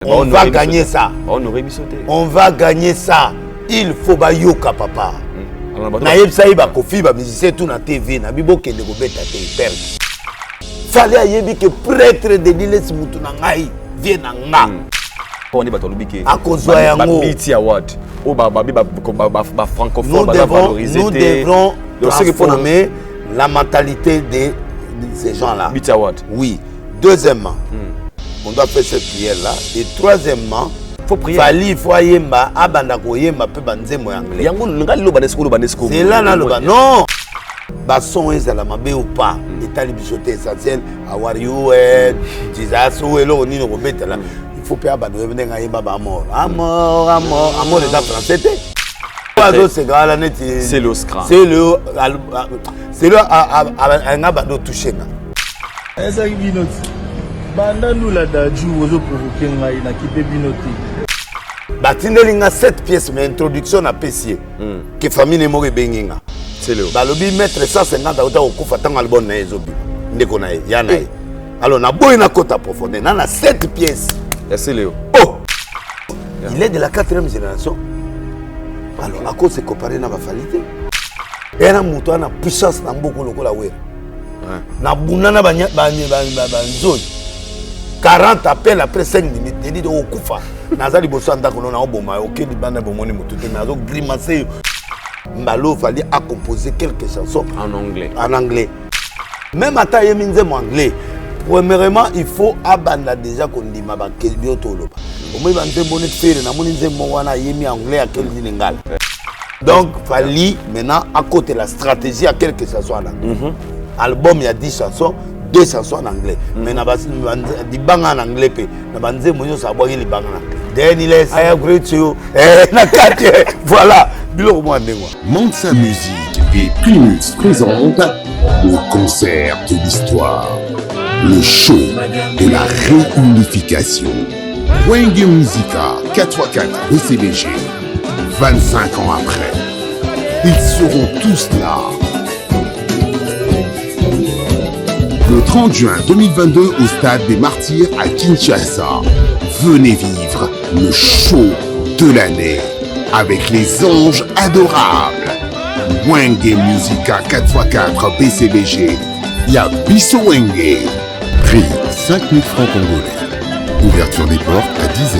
On va gagner ça. On va gagner ça. Il faut bayoka papa. Naïb Saïba Kofi ba musicien tout na TV na bibo kende ko beta te perdre. Fallait ayebi que prêtre de l'île Simutu na ngai vie na nga. On est battu biki. A kozwa yango. BT Award. O ba francophone ba valoriser. Nous devrons transformer la mentalité de ces gens-là. BT Award. Oui. Deuxièmement, on doit faire cette prière-là. Et troisièmement, faut prier. Il faut yemba abanda ko yemba pe banzemo anglais. Yango ngali lo banesco. C'est là na loba. Non. Ba son ezala mabe ou pas. Etali bisoté essentiel. How are you? Jesus ou elo ni no kobeta là. Il faut pas abanda yemba yemba ba mort. Amour les français. C'est le scrum. C'est le un abando touché na. Esa binoti. Banda nous la daju ozo provoquer ngai na kipe binoti. Batindelinga 7 pièces mais introduction na pesier. Que famille mo ke benginga. C'est le. Balobi mettre 150 auta okufa tanga albon na ezobi. Ndeko na ya na. Alors na boy na kota profondeur na 7 pièces. C'est le. Oh. Il est de la 4e génération. Alors à cause c'est comparé na ba qualité. Et na muto na puissance na mboko lokola we. Na bunana ba nzoi 40 appels après 5 minutes il dit au kufa nazali boso ndako na oboma OK libanda bomoni mututé nazo grimacer mbalo fallait à composer quelques chansons en anglais même ata yeminze mo anglais premièrement il faut abanda déjà kondima ba kelbio toloba omo bande bonnet faire na moni nzembo wana yemi anglais à quel lingala donc fallait maintenant à côté la stratégie à quelque chansons en anglais album il y a 10 chansons 2 chansons en anglais mais na di banga en anglais pe na banze monyo sabwa li banga then il est I agree to you na quartier voilà bilo mo ndengwa Mansa Musique et Primus présente le concert de l'histoire, le show de la réunification. Wenge Musica 4x4 BCBG 25 ans après, ils seront tous là. Le 30 juin 2022 au stade des Martyrs à Kinshasa. Venez vivre le show de l'année avec les anges adorables. Wenge Musica 4x4 BCBG. Yabiso Wenge. Prix 5 000 francs congolais. Ouverture des portes à 10h.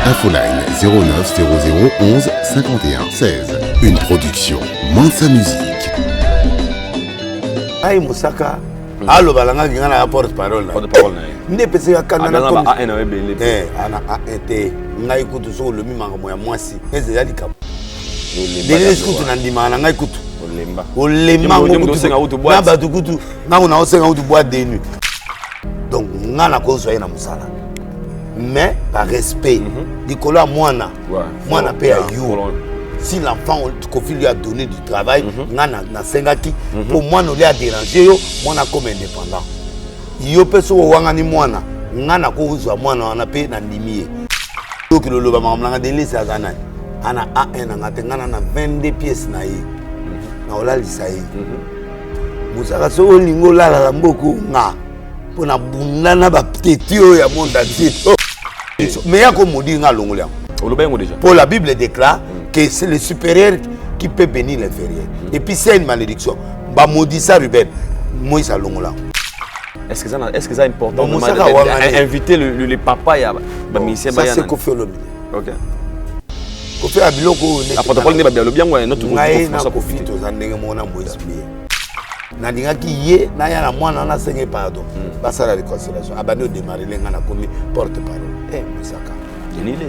Infoline 09 00 11 51 16. Une production Mansa Musique. Aïe Moussaka, allo balanga qui a porte-parole. Porte-parole. Ne peut pas canana comme. Ana été ngai kutu so le mi manga moya mwasi. Eze di kam. Dele skutu na ndima na ngai kutu. Olemba kutu. Na batu kutu. Na una osenga kutu boîte de nuit. Donc ngana ko so na musala. Mais par respect, Nicolas Moana paye à you. Si l'enfant Kofi lui a donné du travail, na sengaki pour moi nous lui a dérangé moi na comme indépendant. Yo peso wangani mwana ngana ko uzwa mwana na pe na ndimiye. Donc le loba mamlanga de lisa zana. Ana A1 ngana na 22 pièces na yi. Na ola lisayi. Musaka so lingo la mboko nga. Pona bundana ba petit ya monde entier. Mais il y a comme on dit déjà. Pour la Bible déclare que c'est le supérieur qui peut bénir l'inférieur. Et puis c'est une malédiction. Bah maudit ça Ruben. Moi ça longola. Est-ce que c'est important d'inviter le papa ya ça c'est Kofi Olomide. OK. Kofi abiloko ne. A protocole ne ba bien le bien ouais notre Kofi to zandenge mona Moïse Bié. Na dingaki ye na ya na mwana na senge pardon. Basa la réconciliation. Abano démarrer lenga na komi porte-parole. Moussaka.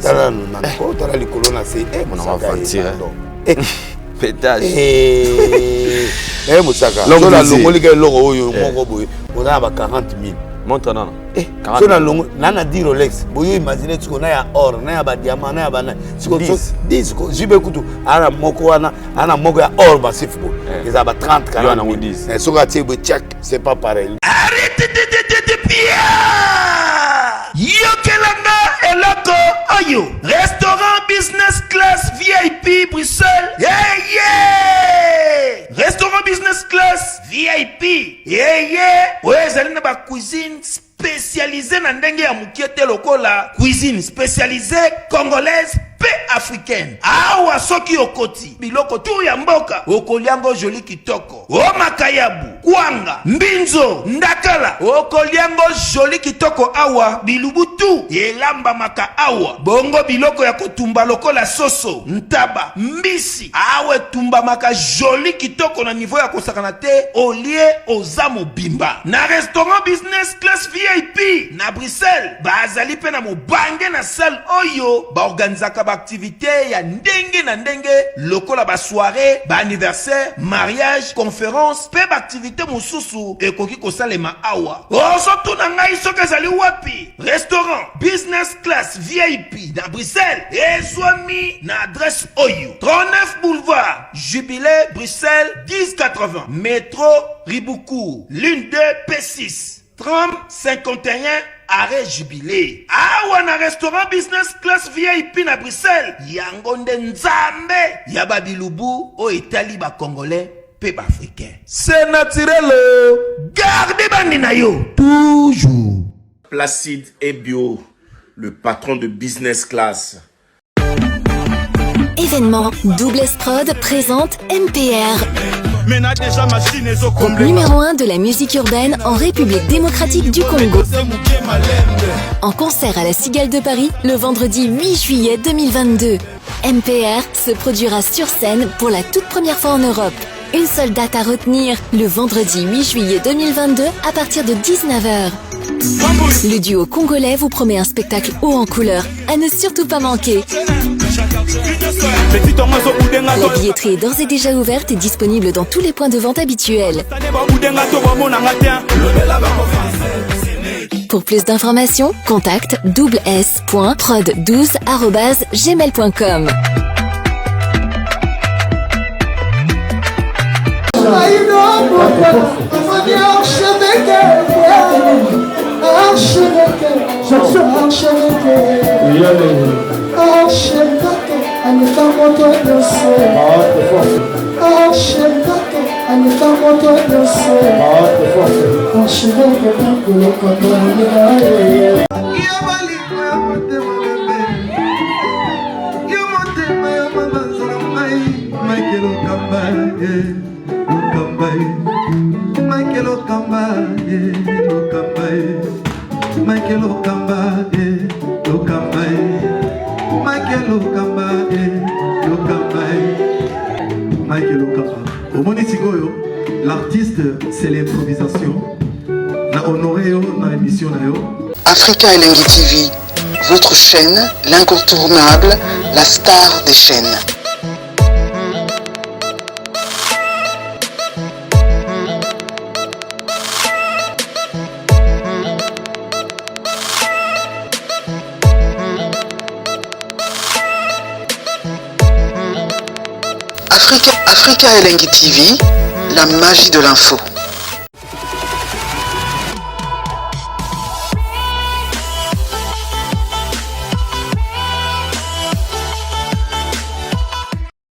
Tala na ko tala likolo na se mon enfant pétage. Moussaka. So la longoli ke longo oyo moko boy. On a ba 40 000. Montre non. So na longo nana di Rolex. Boyo imaginer tu na ya or, na ya ba diamant, na ya ba na. Siko 10 ko jibe kutu ana moko wana ana moko ya or ba sifbo. Ils a ba 30 40 000. So ga tiebo check, c'est pas pareil. Arrête de Pierre. Yokelanga eloko oyo. Restaurant business class VIP Bruxelles. Yeah. Restaurant business class VIP VIP. Ezali na ba cuisine spécialisée na ndenge ya mukiete lokola cuisine spécialisée congolaise pe africaine. Awa soki okoti biloko tu ya mboka okoliango joli kitoko. O makayabu, kwanga, mbinzo, ndakala okoliango joli kitoko awa bilubutu elamba maka awa. Bongo biloko ya kotumba lokola soso, ntaba, mbisi awe tumba maka joli kitoko na niveau ya kosakana te olie ozamo bimba. Na restaurant business class VIP na Bruxelles bazali pe na mobange na salle oyo ba organizaka ba activité ya ndenge na ndenge lokola ba soirée, ba anniversaire, mariage, conférence pe ba activité mosusu ekoki kosalema awa. Oso tuna ngai soki ezali wapi? Restaurant business class VIP na Bruxelles ezwami na adresse oyo 39 boulevard Jubilé Bruxelles 1080 métro Riboukou l'une 2 P6 30 51 arrêt Jubilé. Awa na restaurant business class VIP na Bruxelles yango nde nzambe ya babilubu o etali ba congolais pe ba africain. C'est naturel. Gardez bandi na yo toujours. Placide et Bio, le patron de business class. Événement Double Prod présente MPR. Groupe numéro 1 de la musique urbaine en République démocratique du Congo. En concert à la Cigale de Paris le vendredi 8 juillet 2022. MPR se produira sur scène pour la toute première fois en Europe. Une seule date à retenir, le vendredi 8 juillet 2022 à partir de 19h. Le duo congolais vous promet un spectacle haut en couleur, à ne surtout pas manquer. La billetterie est d'ores et déjà ouverte et disponible dans tous les points de vente habituels. Pour plus d'informations, contacte s.prod12@gmail.com. L'artiste, c'est l'improvisation. La honoré dans l'émission. Africa Elengi TV, votre chaîne, l'incontournable, la star des chaînes. Africa Elengi TV, la magie de l'info.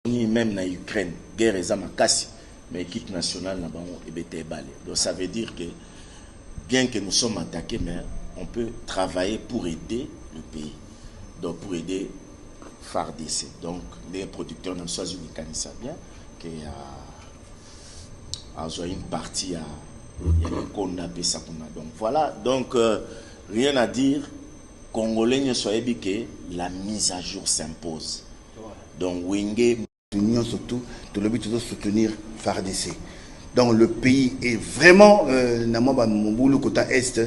Même na Ukraine, guerre est makasi, mais l'équipe nationale n'a pas été balé. Donc ça veut dire que bien que nous sommes attaqués, mais on peut travailler pour aider le pays. Donc pour aider FARDC. Donc les producteurs n'ont pas eu bien que une partie à qu'on appelle ça. Donc voilà, donc rien à dire. Congolais ne soyez bien que la mise à jour s'impose. Donc Wenge L'Union surtout, tout le but de soutenir FARDC. Donc le pays est vraiment mon boulot côté est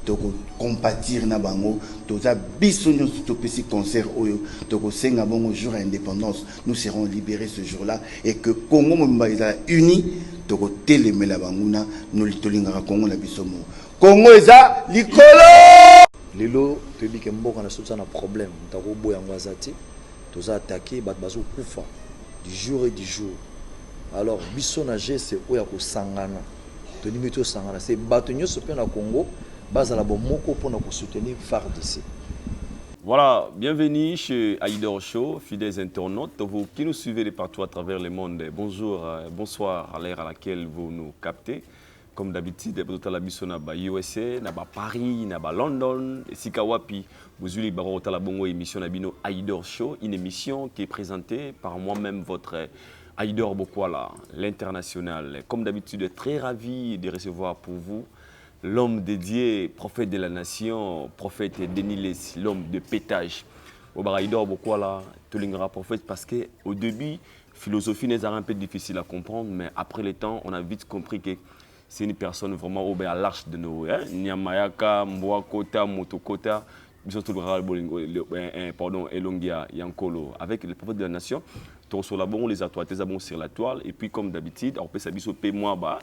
de compatir na bango to za bisonyo surtout petit concert oyo to ko senga bongo jour indépendance nous serons libérés ce jour-là et que Congo mobimba uni to ko telemela banguna nous litolinga Congo na bisomo Congo eza likolo lelo tobi ke mboka na sotsa na problème ndako boya ngwazati to za attaquer bat bazo kufa du jour et du jour. Alors biso na c'est oya ko sangana to nimito sangana c'est batonyo sope na Congo bazala bo moko pour nous soutenir FARDC. Voilà, bienvenue chez Aïdor Show, fidèles internautes, vous qui nous suivez de partout à travers le monde. Bonjour, bonsoir à l'heure à laquelle vous nous captez. comme d'habitude, bozotala biso na ba USA, na ba Paris, na ba London, esika wapi bozuli barotala bongo émission na bino Aïdor Show, une émission qui est présentée par moi-même votre Aïdor Bokwala, l'international. Comme d'habitude, très ravi de recevoir pour vous l'homme dédié, prophète de la nation, prophète Denis Lessi, l'homme de pétage. Aïdor Bokwala, Tolingara prophète, parce qu'au début, philosophie n'est un peu difficile à comprendre, mais après le temps, on a vite compris que c'est une personne vraiment à l'arche de nos. Nyamayaka, Mbouakota, Motokota, pardon, Elongia, Yankolo, avec le prophète de la nation. Sur la bon, les atoites, sur la toile, et puis comme d'habitude, on peut s'habiller au moi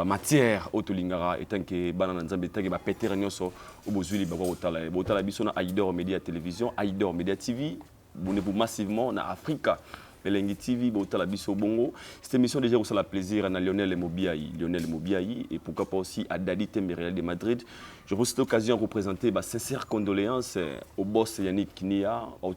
matière autolingara étant que banana nzambe tant que ba péter nyonso au bozuli ba otala biso na Aïdor Media Télévision, Aïdor Media TV, abonnez-vous massivement na Africa. Elengi TV, Botala Biso Bongo. Cette émission déjà vous la plaisir à Lionel Mobiaï et pourquoi pas aussi à Dadi Tembereal de Madrid. Je vous cette occasion de représenter ma sincère condoléances au boss Yannick Kinia, au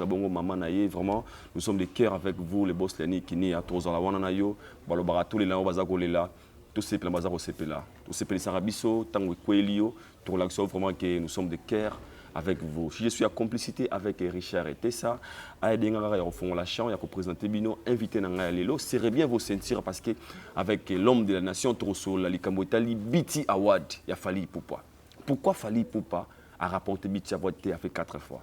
Bongo Maman Naye. Vraiment, nous sommes de cœur avec vous, le boss Yannick Kinia, Tozala Wananayo, Balobarato, les Lao Bazagolela, tous ces plans Bazaro Sepela, tous ces plans Sarabiso, Tango Kwelio, pour l'action vraiment que nous sommes de cœur avec vous. Je suis en complicité avec Richard et Tessa. Au fond la chambre, il y a présenté Bino, invité Nanga Lelo. C'est bien vous sentir parce que avec l'homme de la nation, Trosso, la Likambotali, BT Award, il y a Fali Poupa. Pourquoi Fali Poupa a rapporté BT Award a fait 4 fois?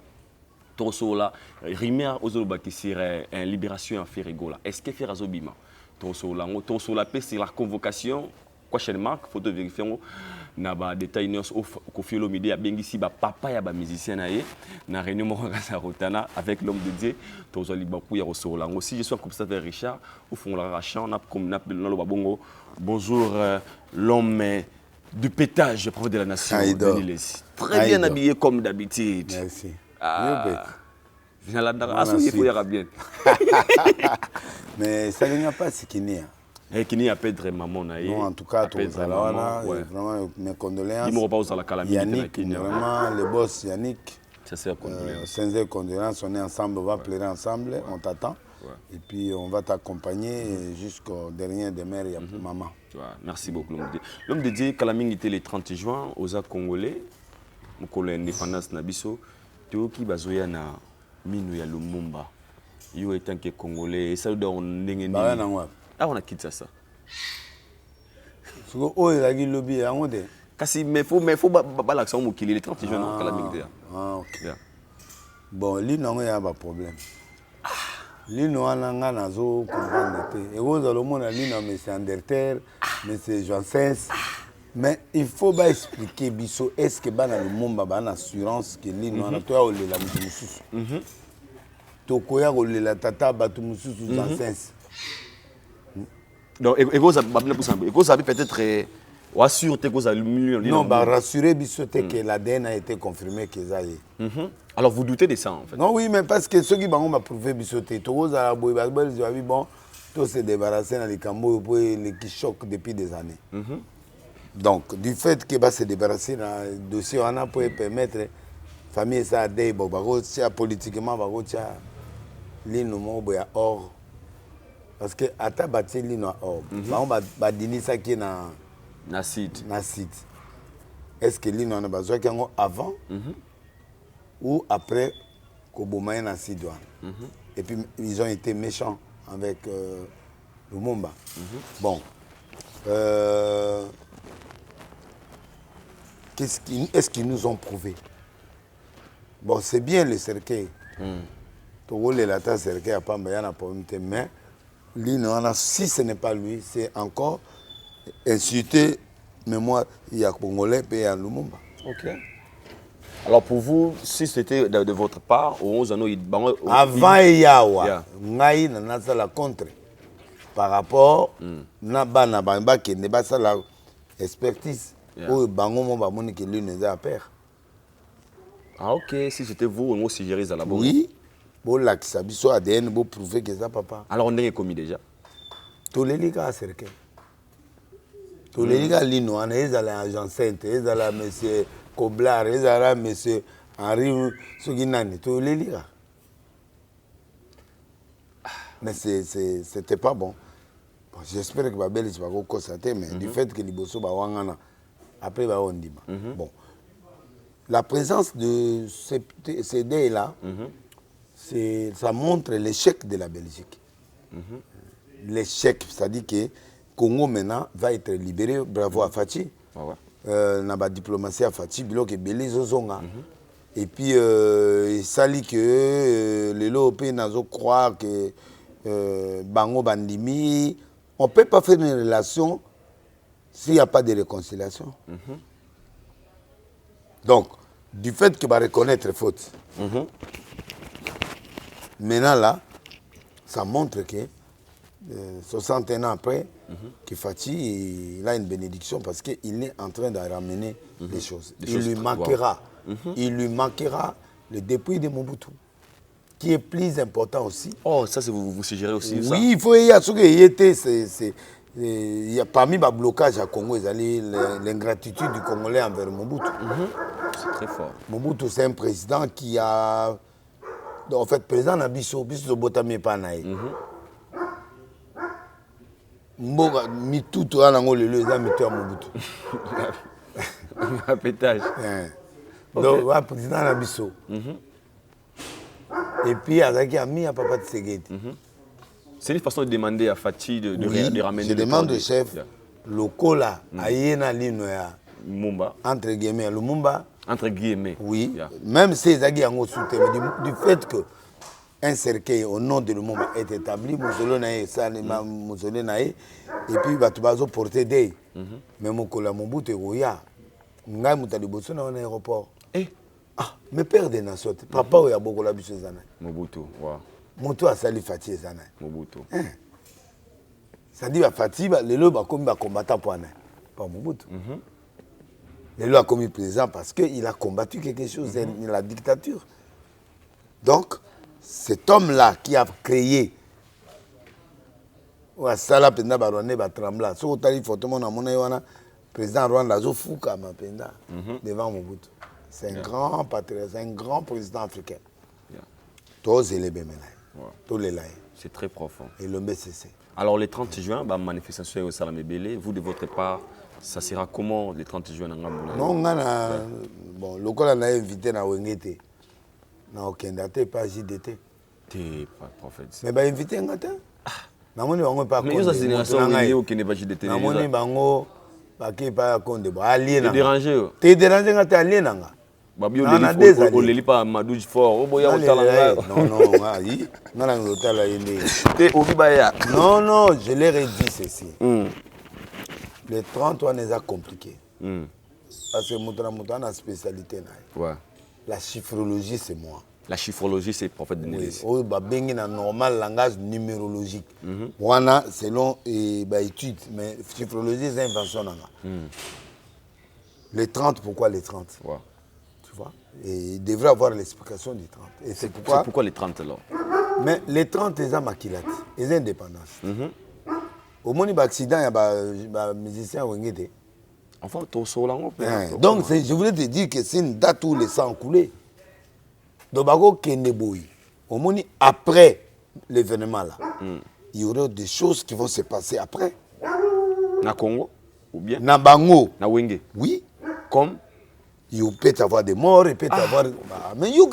Trosso la Rimer Ozoloba qui serait une libération en Ferrigola. Est-ce que Ferrazobima? Trosso la paix, c'est la convocation. Question marque, faut vérifier. Na ba détail news au Kofiolo Midi a bengisi ba papa ya ba musicien na ye na réunion Moranga Rotana avec l'homme de Dieu tozali baku ya Rosola. Aussi je suis comme ça vers Richard au fond la rachan na comme na lo babongo. Bonjour l'homme du pétage, prophète de la nation, Denis Lessi. Très bien habillé comme d'habitude. Merci. Mais ça ne pas ce qu'il y a. Et qui n'y a pas de maman. Non, en tout cas, vraiment mes condoléances. Yannick, vraiment le boss Yannick. Sincères condoléances, on est ensemble, on va pleurer ensemble, on t'attend. Et puis on va t'accompagner jusqu'au dernier des mères, maman. Merci beaucoup. L'homme de Dieu, Kalaming était le 30 juin aux Congolais, au l'indépendance Nabiso, Théoki Bazoya na Minu ya Lumumba. Yo étant que Congolais, et ça doit on ah, on a quitté ça. Oh, il a dit lobby à Ondé. Mais faut pas l'accent au qu'il est 30 jeunes à la migration. Ah, ok. Bon, lui, non, il y a pas de problème. Lui, non, on a nazo comprendre. Et vous, le monde a lui, non, mais c'est Anderter, mais c'est Joansens. Mais il faut pas expliquer, Bisso, est-ce que dans le monde, il y a une assurance que lui, non, toi, on l'a mis. Tokoya, on l'a tata, batu musu sous Joansens. Donc, et vous avez peut-être rassuré que vous avez le million. Non, rassuré que l'ADN a été confirmé que ça y est. Alors vous doutez de ça en fait? Non, oui, mais parce que ceux qui m'ont prouvé que vous avez bon, tout se débarrasser dans les Cambos qui choquent depuis des années. Donc, du fait que va se débarrasser dans le dossier, on a pour permettre la famille ça politiquement, l'île or. Parce que ata bâti l'île or. On va dîner ça qui est dans site. Est-ce que l'île a besoin avant ou après Kobomaye na Sidouane? Et puis ils ont été méchants avec Lumumba. Bon. Est-ce qu'ils nous ont prouvé? Bon, c'est bien le cercueil. Togo le lata cercueil à Pambayana pour mais si ce n'est pas lui, c'est encore insulter mémoire il y a Congolais et à Lumumba. Ok. Alors pour vous, si c'était de votre part, avant Yawa, Ngaï n'a pas la contre par rapport à Bana qui n'est pas la expertise. Ou Bango Moni qui lui n'est à père. Ah ok, si c'était vous, moi aussi j'irais à la bonne. Oui. Bon, là, qui s'habille sur ADN, pour prouver que ça, papa. Alors, on est commis déjà? Tous les gars, à Cercle. Tous les gars, ils allaient à l'agent Sainte, ils allaient à M. Koblar, ils allaient à M. Henri Suginani, tous les gars. Mais c'était pas bon. J'espère que Babel va constater, mais du fait que Liboso va wangana, après va on dit. Bon, la présence de ces deux là, ça montre l'échec de la Belgique. L'échec, c'est-à-dire que Congo maintenant va être libéré, bravo à Fachi. Dans la diplomatie à Fachi, Bilok et Belizozonga. Et puis, ça dit que les Européens n'ont croire que Bango Bandimi, on ne peut pas faire une relation s'il n'y a pas de réconciliation. Donc, du fait qu'il va reconnaître faute, maintenant là, ça montre que 61 ans après, que Fachi il a une bénédiction parce qu'il est en train de ramener les choses. Il lui manquera le dépouille de Mobutu, qui est plus important aussi. Oh, ça, vous suggérez aussi oui, ça? Oui, il faut y avoir ce qu'il y a parmi les blocages à Congo, l'ingratitude du Congolais envers Mobutu. C'est très fort. Mobutu, c'est un président qui a... En fait, président Nabiso, Biso Botami Panaï. Mboga, mitutu, anango le leza, mitu à Mobutu. Un pétage. Donc, le président Nabiso. Et puis, avec Ami, à Papa Tsegedi. C'est une façon de demander à Fachi de ramener. Je demande au chef, le cola, à Yéna Linoya. Mumba. Entre guillemets, le Mumba. Entre guillemets. Oui. Même si Zagui en soutien, du fait que un cercueil au nom de Lumumba est établi, et puis Batubazo porté des. Mais mon collègue Mobutu Goya, Ngai Moutaliboso dans un aéroport. Ah, mes pères des nations, papa ou Yaboko la biche Zana. Mobutu, wow. Mobutu a sali Fatih Zana. Mobutu. Ça dit à Fatih, les lots va comme combattant pour un. Pas Mobutu. Les lots a commis président parce qu'il a combattu quelque chose, la dictature. Donc, cet homme-là qui a créé Sala Penda Baronne Batrambla, so tali photo mon amona président Rwanda zo Fouka Mapenda devant Mobutu. C'est un grand patriote, c'est un grand président africain. Tous les béménaïs, tous les laïcs. C'est très profond. Et le BCC. Alors le 30 juin, la manifestation est au Salamé Bélé. Vous de votre part, ça sera comment le 30 juin? Non, bon, le col a invité na Wengete. Na Okendate, pas JDT. T'es pas prophète. Mais bah invité un gâteau. Namoni bango pas. Mais ça c'est une génération où qui n'est pas JDT. Namoni bango pas qui pas compte de allié. T'es dérangé. T'es dérangé quand t'es allié nanga. Babio on les lit pas Madouj fort. Oboya Otalanga. Non non, oui. Non non, Otala yende. T'es Obibaya. Non non, je l'ai redit ceci. Les 30 ans les a compliqués. Parce que Moutana a spécialité. Ouais. La chiffrologie, c'est moi. La chiffrologie, c'est prophète de Nélis. Oui, il y a un normal langage numérologique. Voilà, selon études, mais chiffrologie, c'est invention. Les 30, pourquoi les 30 ouais. Tu vois. Et il devrait avoir l'explication des 30. Et c'est pourquoi les 30 alors? Mais les 30, ils ont maquillate, ils ont indépendance. Au moins, il y a un accident, il y a un musicien qui enfin, donc, je voulais te dire que c'est une date où les sang coulé. Donc, au moins, après l'événement là, il y aura des choses qui vont se passer après. Na Congo ou bien na Bango. Na Wenge. Oui. Comme il peut y avoir des morts, il peut y avoir. Mais il y a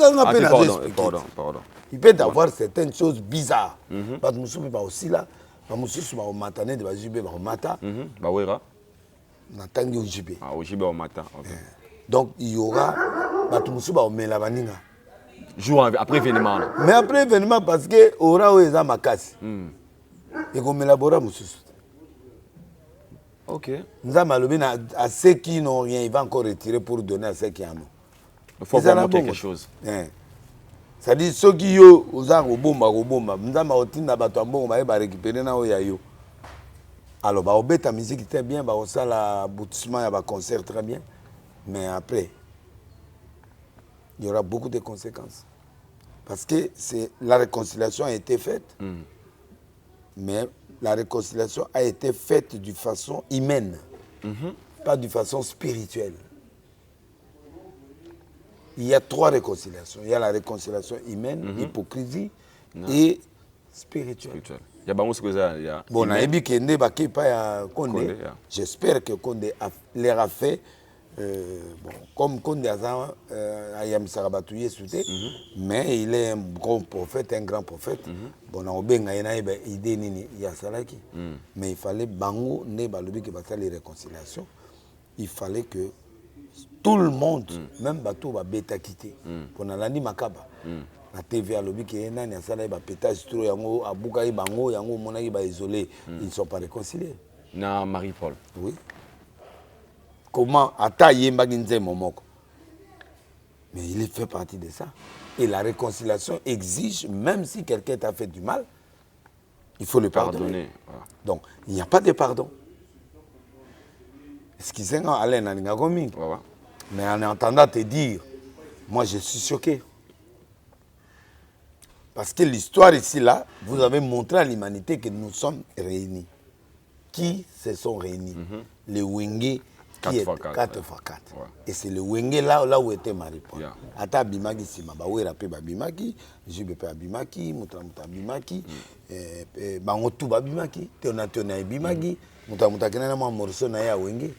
il peut y avoir certaines choses bizarres. Parce que nous pas aussi là. Nous sommes au matin de la Jibé, au matin. Donc il y aura jour après l'événement. Mais après l'événement, parce que aura où est ma casse. Et qu'on élabora Moussous. Ok. Nous avons à ceux qui n'ont rien, il va encore retirer pour donner à ceux qui en ont. Il faut avoir quelque chose. C'est-à-dire ceux qui ont au bomba, nous avons récupérer na. Alors, bah, ta musique était bien, bah, ça, l'aboutissement, il y a un concert très bien. Mais après, il y aura beaucoup de conséquences. Parce que la réconciliation a été faite, mais la réconciliation a été faite d'une façon humaine, pas d'une façon spirituelle. Il y a 3 réconciliations. Il y a la réconciliation humaine, hypocrisie et spirituelle. Il y a bon ce que ça il y a. Bon, na ebi kende ba kepa ya Condé. J'espère que Condé leur a fait bon, comme Condé a ayam sarabatouye souté, mais il est un grand prophète, un grand prophète. Bon, na obenga ina idée nini ya salaki. Mais il fallait bango ne ba lobi ke ba les réconciliation. Il fallait que tout le monde, même bateau va bêta quitter. Pour nalandi makaba. La TV a lobi ke nani asala ba pétage trop yango abuka bango yango monaki ba isolé, ils ne sont pas réconciliés. Na Marie-Paul. Oui. Comment ata yemba ginze momoko. Mais il fait partie de ça. Et la réconciliation exige, même si quelqu'un t'a fait du mal, il faut le pardonner. Voilà. Donc, il n'y a pas de pardon. Excusez-moi, Alain, mais en entendant te dire, moi je suis choqué. Parce que l'histoire ici, là, vous avez montré à l'humanité que nous sommes réunis. Qui se sont réunis? Les Wenge, 4x4. Ouais. Et c'est le Wenge là où était Marie-Paul. Ata Bimaki Sima, Bawera Pe Babimaki, Jibpe Abimaki, Mutamuta Bimaki, Bangotu Babimaki, Teonatona Bimaki, Mutamuta Kenana Morso Naya Wenge.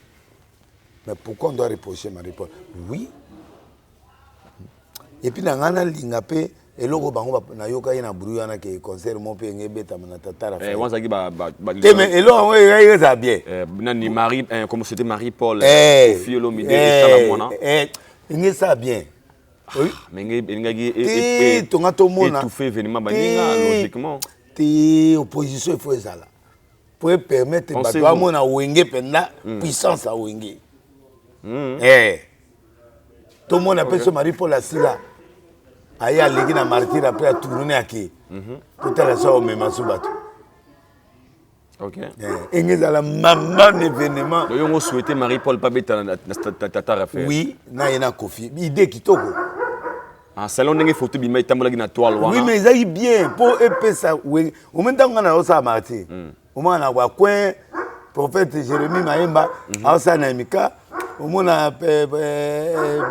Mais pourquoi on doit reprocher Marie-Paul? Oui. Et puis, dans l'ana Lingapé, et logo bango na yoka ina brouilla na ke concert mon pe ngebeta na tatara fa wanzaki ba mais et logo ouais ça bien nani Marie comme c'était Marie-Paul Fiolo Mide et Salamona ngi ça bien oui mais ngaki tonga to mona tout fait événement baninga logiquement ti opposition il faut ça là pour permettre bato à mona wenge penda puissance à wenge tout le monde appelle ce Marie-Paul asila aya legi na martyr après a tourné à qui tout à l'heure au même soubato. OK. Et nous allons maman événement. Donc on souhaitait Marie-Paul pas bête na tatara faire. Oui, na yena kofi. Idée qui toko. En salon ndenge photo bima itambola na toile wana. Oui, mais ça y bien pour épée ça. Oui, au même temps on a ça martyr. Au moins on a wa coin prophète Jérémie Maemba, asa na mika, au moins na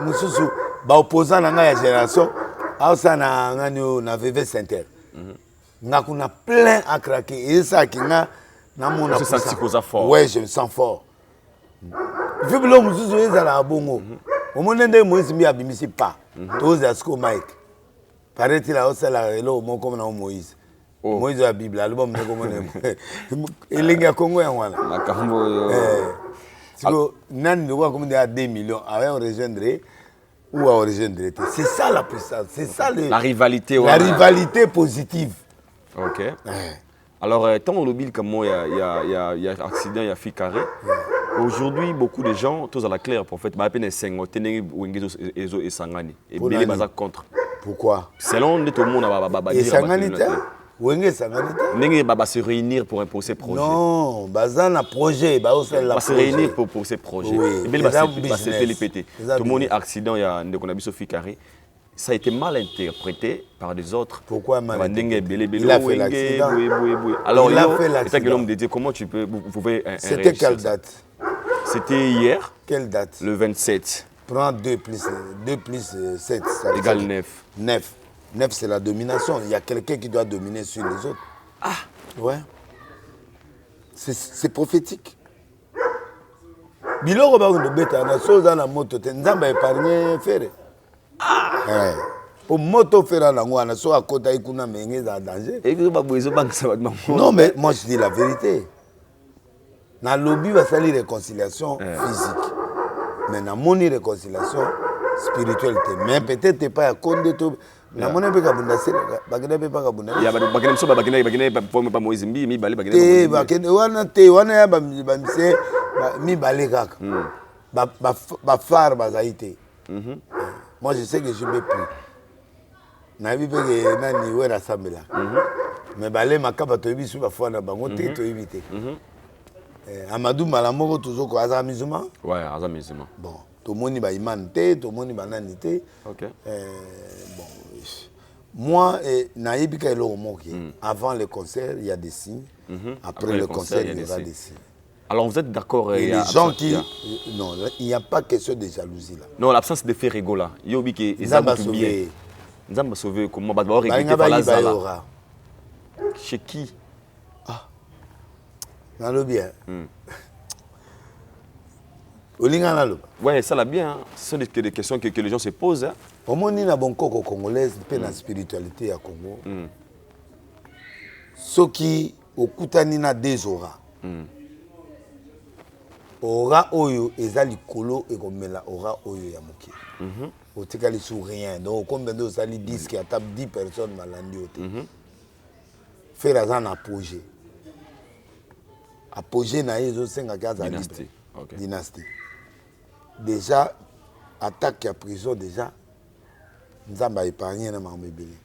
mususu ba opposant na ya génération. Ça na VV Center. On a plein à craquer. Et ça qui n'a mon fort. Ouais, je me sens fort. Je veux que l'homme soit à la bongo. Au moment où Moïse m'a abimé pas. Tous à ce que Mike. Paraît-il à ça la hello mon comme dans Moïse. Moïse la Bible album mais comme et les gars Congo en voilà. La cambo. Siko nan de quoi comme des 2 millions avait rejoindre ou à origine de l'été. C'est ça la puissance, c'est ça la rivalité. La rivalité positive. OK. Alors, tant on oublie comme moi, il y a accident, il y a fille carré. Aujourd'hui, beaucoup de gens, tous à la claire, pour fait, ma peine 5 et Sangani. Et Bélé Baza contre. Pourquoi? Selon tout le monde, et Sangani, Wenge Sangani. Nengi va se réunir pour imposer projet. Non, Bazan a projet, va se réunir pour ces projets. Et Bélé va se télépéter. Tout le monde est accident, il y a un fille carré. Ça a été mal interprété par des autres. Pourquoi mal interprété? Il a fait l'accident. Alors, il a fait l'accident. L'homme de Dieu, comment vous pouvez... C'était quelle date? C'était hier. Quelle date? Le 27. Prends 2 plus 7. Ça égale 9. 9. 9, c'est la domination. Il y a quelqu'un qui doit dominer sur les autres. Ah! Ouais. C'est prophétique. Biloko ba ndo beta na soza na moto te nzamba épargner faire. Ah! Pour moto faire na ngwana so akota ikuna menge za danger. Et que ba boiso bank ça va. Non mais moi je dis la vérité. Na lobby va salir réconciliation physique. Mais na moni réconciliation spirituelle. Mais peut-être pas à compte to na mona pe kabunda sele bagenda pe pa kabunda ya bagenda so bagenda pa Moïse mbi mi balé bagenda bagenda wana ya ba mise mi balé kaka ba phare bazaité. Moi je sais que je vais plus na bi pe que nani we rassembler mais balé makaba to bisu ba fois na bango te to éviter. Amadou Malamoko toujours ko aza musulman. Ouais, aza musulman. Bon, tout le monde ba iman te, tout le monde ba nanité. OK. Bon, moi naïbi ka elo moki. Avant le concert, il y a des signes. Après le concert, il y aura des signes. Alors vous êtes d'accord et les gens qui non, il n'y a pas question de jalousie là. Non, l'absence de fait rigola. Yobi qui Nzamba sauvé comment ba regretter par la zala. Chez qui? Nalobi. Olinga naloba. Ouais, ça l'a bien. Hein. Ce sont des questions que les gens se posent. Hein. Au moins, il y a bon coco congolaise, puis la spiritualité à Congo. Ce qui, au Koutanina des aura. Aura oyo, ezali kolo et comme la aura oyo yamuki. Au tikali sous rien. Donc, combien de sali disent qu'il y a 10 personnes malandi. Faire un apogée. Apogée na yezo 5 à 15 dynastie. Okay. Dynastie. Déjà, attaque à prison, déjà, nous avons épargné na mamebele.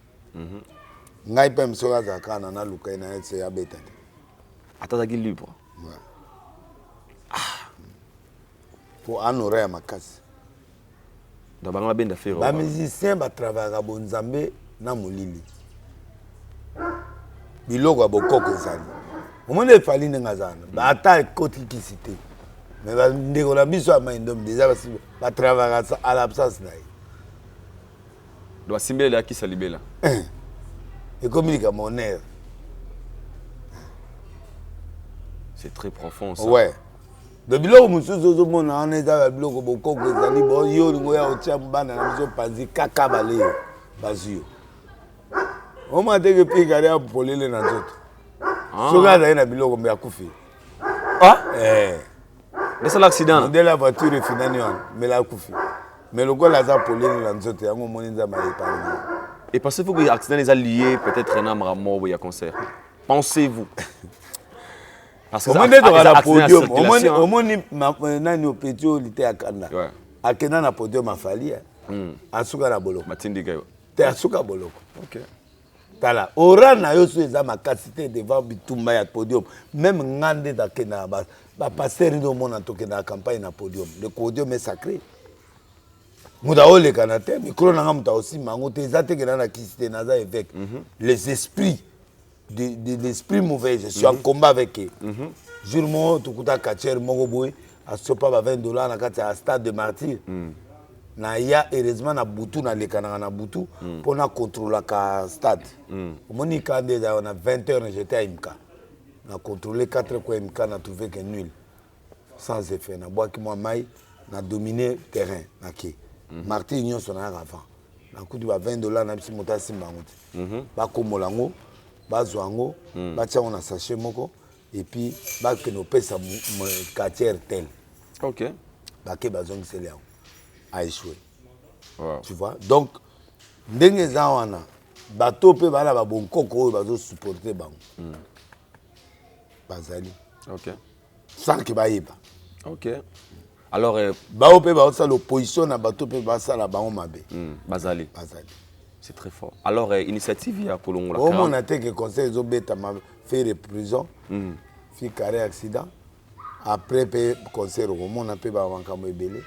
Ngai pe msoka za kana na luka na etse ya beta. Atazaki libre. Ouais. Pour honorer à makasi. Donc banga benda faire. Ba musicien ba travailler bon Nzambe na molili. Biloko bokoko ezali. Omone fali ngazana. Ba ata koti kisité. Mais ba ndeko la biso amaindom déjà ba travailler à l'absence na. Doit simbele la ki salibela. Et communique à mon air. C'est très profond ça. Ouais. De biloko mususu mon on est dans biloko bokoko ezali bo yo lingo ya otia mbana na biso panzi kaka bale bazio. O ma teke pikare ya polele na nzoto. Soka za ina biloko mbe akufi. Mais c'est l'accident. De la voiture finani on mais la akufi. Mais le gars za polele na nzoto yango moni nzama epargne. Et pensez-vous que l'accident les a liés peut-être un âme à mort ou il y a concert? Pensez-vous? Parce que au moins dans la podium, au moins nani au pétio lité à Kanda. À Kenda na podium a fallu. Asuka na boloko. Matindi gayo. Te asuka boloko. OK. Tala, ora na yo so za makasité devant bitumba ya podium. Même ngande da Kenda ba passer no mona to Kenda campagne na podium. Le podium est sacré. Muda ole kanate, micro na ngamuta aussi mango te zate Kenda na kisité na za évêque. Les esprits de l'esprit mauvais, je suis en combat avec eux. Jurement, tout le katier Mogoboy, à ce pas $20 na kati à stade de martyr. Na ya heureusement na butu na lekana na butu pour na contrôler ka stade. Moni kande on a 20h j'étais à Imka. Na contrôler 4 quoi Imka na trouvé que nul. Sans effet na bois qui moi mai na dominer terrain na ki. Martyr union son avant. Na kutu ba $20 na bisi mota simbango. Ba komolango bazwango batia on a sachet moko et puis ba que nos pesa quartier tel. OK. Ba ke bazong seleao a échoué. Wow. Tu vois? Donc ndenge za wana bato pe bala ba bon koko bazo supporter bango. Bazali. OK. Sans que ba yeba. OK. Alors ba pe ba ça l'opposition na bato pe ba ça la bango mabe. Bazali. Bazali. C'est très fort. Alors, initiative, il y a pour l'on. Au moins, on a été que le conseil m'a fait de prison, fait carré accident. Après, le conseil, on a fait un belé.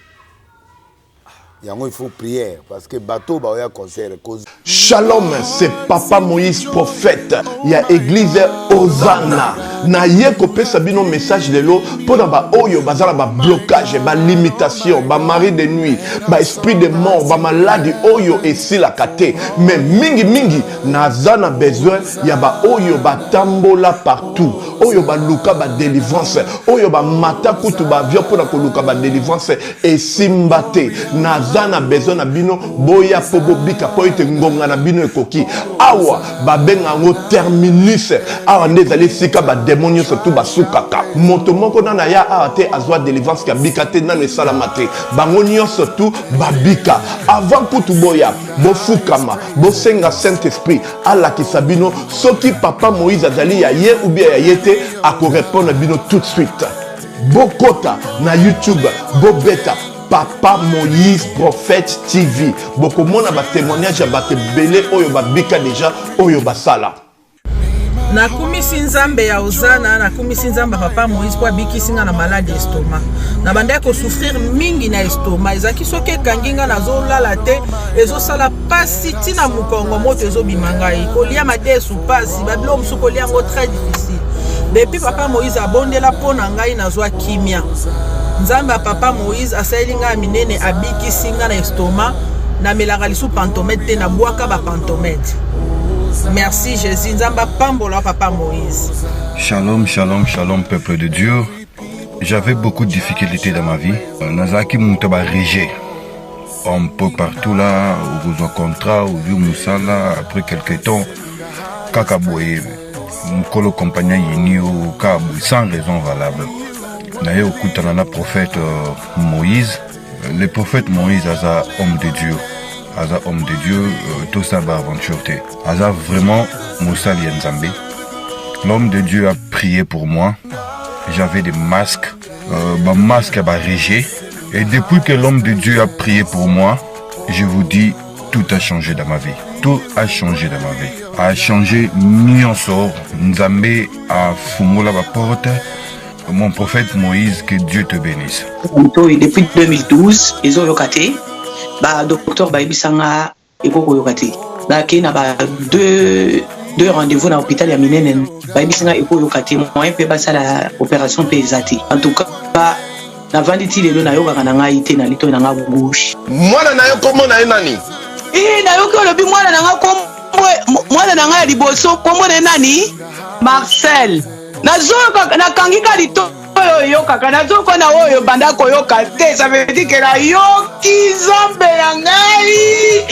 Il faut prier parce que bateau ba ya concert cause. Shalom, c'est Papa Moïse prophète. Il y a église Hosanna. Na ye kopé sabino message de l'eau pour ba oyo bazala ba blocage, ba limitation, ba mari de nuit, ba esprit de mort, ba maladie oyo et si la kate. Mais mingi nazana besoin ya ba oyo ba tambola partout. Oyo ba luka ba délivrance, oyo ba mata kutu ba vio pour na luka ba délivrance et simbate. Nazana besoin na bino boya pobo bika po ite ngonga na bino ekoki. Awa ba benga ngo terminus. Awa ndezali sika ba démonio surtout basukaka moto moko na ya ate azwa délivrance ka bikate na ne salamate bangonio surtout babika avant kutu boya bofukama bosenga Saint-Esprit ala kisabino soki Papa Moïse azali ya ye ou bien ya yete ako répondre bino tout de suite bokota na YouTube bobeta Papa Moïse prophète TV bokomona ba témoignage ya bato belé oyo babika déjà oyo basala. Nakumisi nzambe ya Hosanna, nakumisi nzambe Papa Moïse kwa bikisinga na maladie estomac. Na banda ko souffrir mingi na estomac. Ezaki soke kanginga na zolala te, ezo sala pasi tina mukongo moto ezo bimanga yi. Kolia mate sou pasi, babilo musu kolia ngo très difficile. Depuis Papa Moïse abondela pona ngai na zwa kimia. Nzambe ya Papa Moïse asayelinga minene abikisinga na estomac, na melaka lisu pantomètre te na bwaka ba pantomètre. Merci Jésus. Nzamba pambola papa Moïse. Shalom, shalom, shalom, peuple de Dieu. J'avais beaucoup de difficultés dans ma vie. Nazaki Moutaba Régé. Un peu partout là, au besoin contrat, au vieux Moussala, après quelques temps, Kakaboye, Mkolo compagnon Yini au Kabou, sans raison valable. D'ailleurs, au Koutanana prophète Moïse, le prophète Moïse, Aza homme de Dieu. Aza homme de Dieu, tout ça va aventure. Aza vraiment Moussali Nzambe. L'homme de Dieu a prié pour moi. J'avais des masques, ma masque a régé. Et depuis que l'homme de Dieu a prié pour moi, je vous dis, tout a changé dans ma vie. Tout a changé dans ma vie. A changé Nyonsor, Nzambe a fumé la porte. Mon prophète Moïse, que Dieu te bénisse. Depuis 2012, ils ont yokaté. Docteur Baibisanga et Koko yokaté. Il y a deux rendez-vous dans l'hôpital à Minenen. Baibisanga et Koko yokaté. Moi, je peux passer à l'opération PSAT. En tout cas, na vanditi lelo na yoka kana ngai te na lito na nga bouche mwana na yo komo na nani na yoka lobi mwana na nga komo mwana na nga liboso komo na nani Marcel nazoka na kangika lito oyo yoka kana zoko na oyo banda ko yoka te ça veut dire que la yoki zombe na ngai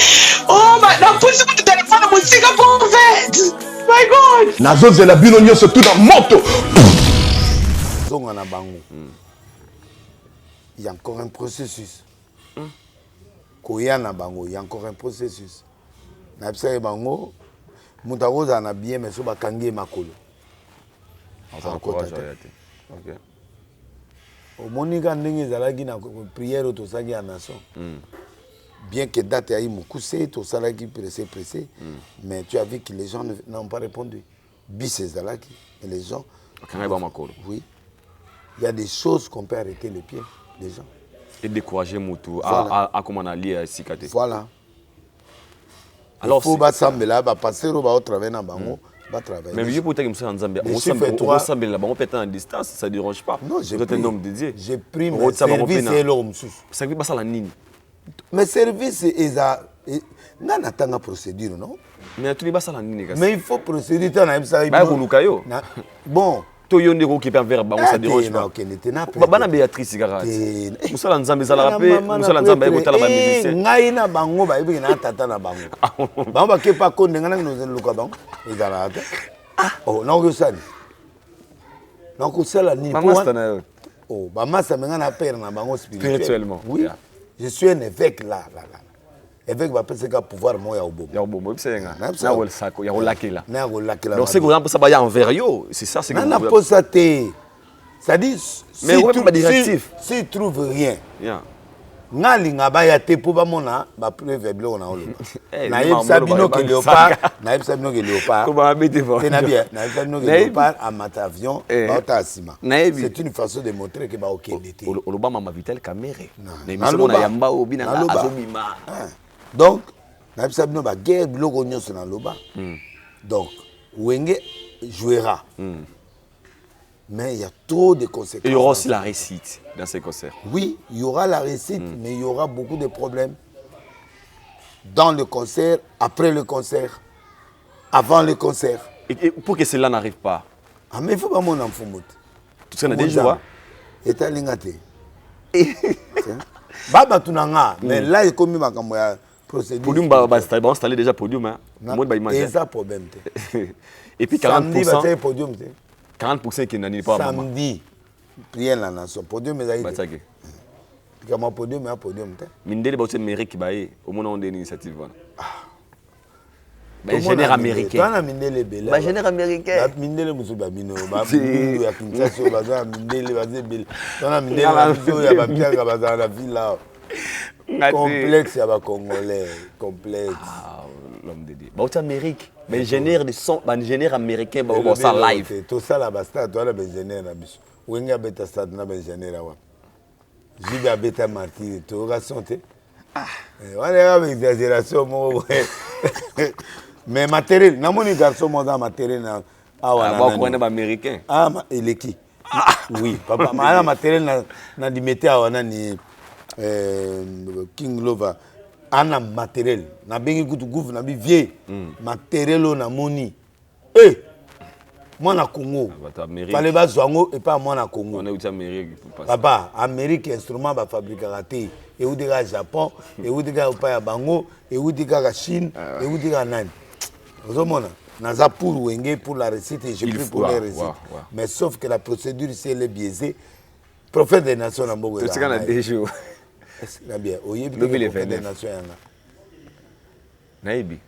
oh na pusi ku téléphone musika prophète my god nazozela bino nyonso tout na moto zonga na bango. Il y a encore un processus. Koyana bango, il y a encore un processus. Na psa bango, mutaroza na bien mais so ba kangi makolo. Ça encourage ayate. OK. Au monika ndenge zalaki na prière to saki nation. Bien que date ayi mukuse to salaki pressé, mais tu as vu que les gens n'ont pas répondu. Bis zalaki et les gens kangi ba makolo. Oui. Il y a des choses qu'on peut arrêter les pieds. Les gens. Et décourager Moutou voilà. à comment on a lié à Sikate. Voilà. Alors, il faut passer là, passer au travail dans bango, travailler. Mais je peux dire que en Zambie, on s'embête là, on peut être en distance, ça ne dérange pas. Non, j'ai pris un homme dédié. J'ai pris mon service et l'homme sous. Ça veut pas ça la nini. Mais service est à n'a pas procédure non. Mais tu n'es pas ça la nini. Mais il faut procéder dans la ça. Bon. Toyonde ko qui peut faire ba on ça dérange pas. Bana Béatrice Garate. Musala Nzambe za la rapper, musala Nzambe ko tala ba musicien. Ngai na bango ba ibi na tata na bango. Bango ba ke pa ko ndenga na no luka bango. Ezala ata. Oh, na ko sali. Na ko sala ni pour. Oh, ba masa menga na père na bango spirituellement. Oui. Je suis un évêque là. Évêque va penser qu'à pouvoir moi ya obomo. Ya obomo c'est nga. Na wol sako ya olakela. Na olakela. Donc c'est que ça ba ya envers yo, c'est ça c'est que. Na pas ça té. Ça dit mais ouais pas directif. Si trouve rien. Yeah. Ngali ngaba ya té pour ba mona ba preuve blo na olo. Na yeb sabino ke léopard, na yeb sabino ke léopard. Ko ba bete fort. C'est na bien, na yeb sabino ke léopard à matavion, ba tasima. C'est une façon de montrer que ba OK l'été. Olobama ma vitel caméré. Mais misemo na yamba obina na azobima. Donc, na sabino ba guerre biloko nyonso na loba. Donc, Wenge jouera. Mais il y a trop de conséquences. Et il y aura aussi la réussite dans ces concerts. Oui, il y aura la réussite, mais il y aura beaucoup de problèmes. Dans le concert, après le concert, avant le concert. Et pour que cela n'arrive pas. Ah, mais il faut pas mon enfant. Tout ça, on a déjà. Et t'as l'ingate. Baba tunanga, mais là, il est comme ma procédure. Podium, on va installer déjà podium. C'est ça le problème. Et puis 40%. Samedi, podium. 40% qui n'en pas. Samedi, prière la nation. Podium, mais ça y est. Comment podium, mais podium. Mindele, c'est mairie qui va au moment de l'initiative. Génère américain. Génère américain. Mindele musuba bino. Mindele ya Kinshasa baza mindele baze bel. Tona mindele ya bapiaka baza na villa. Complexe ya ba congolais, complexe. L'homme de Dieu. Bah au Amérique, mais ingénieur de son, ingénieur américain bah au ça live. Tout ça là basta, toi là ingénieur na biso. Wenga beta stade na ingénieur wa. Jiba beta martyr, to raconter. On est avec exagération moi. Mais matériel, na moni garçon moi dans matériel na ah bah quoi na américain. Ah il est qui? Oui, papa, matériel na di mettre à wana ni King Lova. ana matériel na bengi kutu gouv na bi vieux matériel na moni moi na Congo fallait ba zwango et pas moi na Congo on est où Amérique papa Amérique instrument ba fabriquer raté et où dira Japon et où dira pas ya bango et où dira Chine et où dira nani ozomona naza pour wenge pour la recette et je prie pour les recettes mais sauf que la procédure ici elle est biaisée prophète des nations na mbogo c'est quand des jours c'est bien oyebi le prophète des nations yanga naibi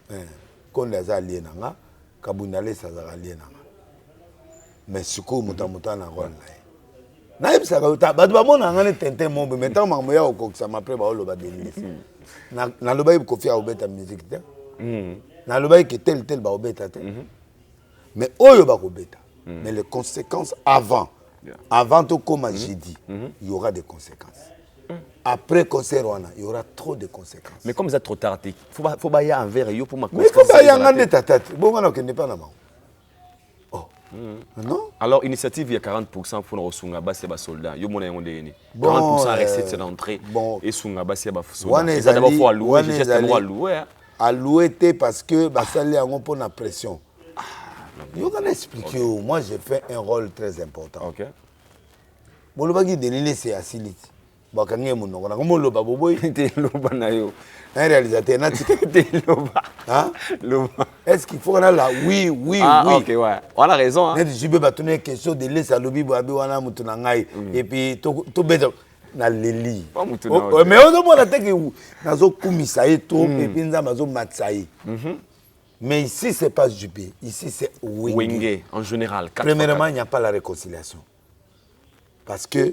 konde aza lié nanga kabunda lesa za lié nanga mais siko muta na rôle na yebisaka uta bato bamona ngane tente mombe mais tant mamoya okokisa après ba oloba denis na loba yeb kofia obeta musique te na loba que tel ba obeta te mais oyo ba kobeta mais les conséquences avant tout comme j'ai dit il y aura des conséquences après concert il y aura trop de conséquences mais comme ça trop tard faut ba ya envers yo pour ma mais faut ba ya ngane tatati bon ngana que n'est pas na non alors initiative il y a 40% pour nos sunga basi ba soldats yo mona yango ndeni 40% recette c'est l'entrée et sunga basi ba soldats ça d'abord faut allouer juste pour allouer allouer parce que ba sali yango pour la pression yo kana expliquer moi j'ai fait un rôle très important OK bon le bagi de c'est asiliti bakange munongo na ngomo loba boboy te loba na yo un réalisateur na te loba hein loba est-ce qu'il faut qu'on a là oui OK ouais on a raison hein je peux pas tourner question de laisser lobi boabi wana mutu na ngai et puis to beta na leli mais on demande te que nazo kumisa et tout et puis nza mazo matsayi mais ici c'est pas Juppé ici c'est Wenge en général premièrement il n'y a pas la réconciliation parce que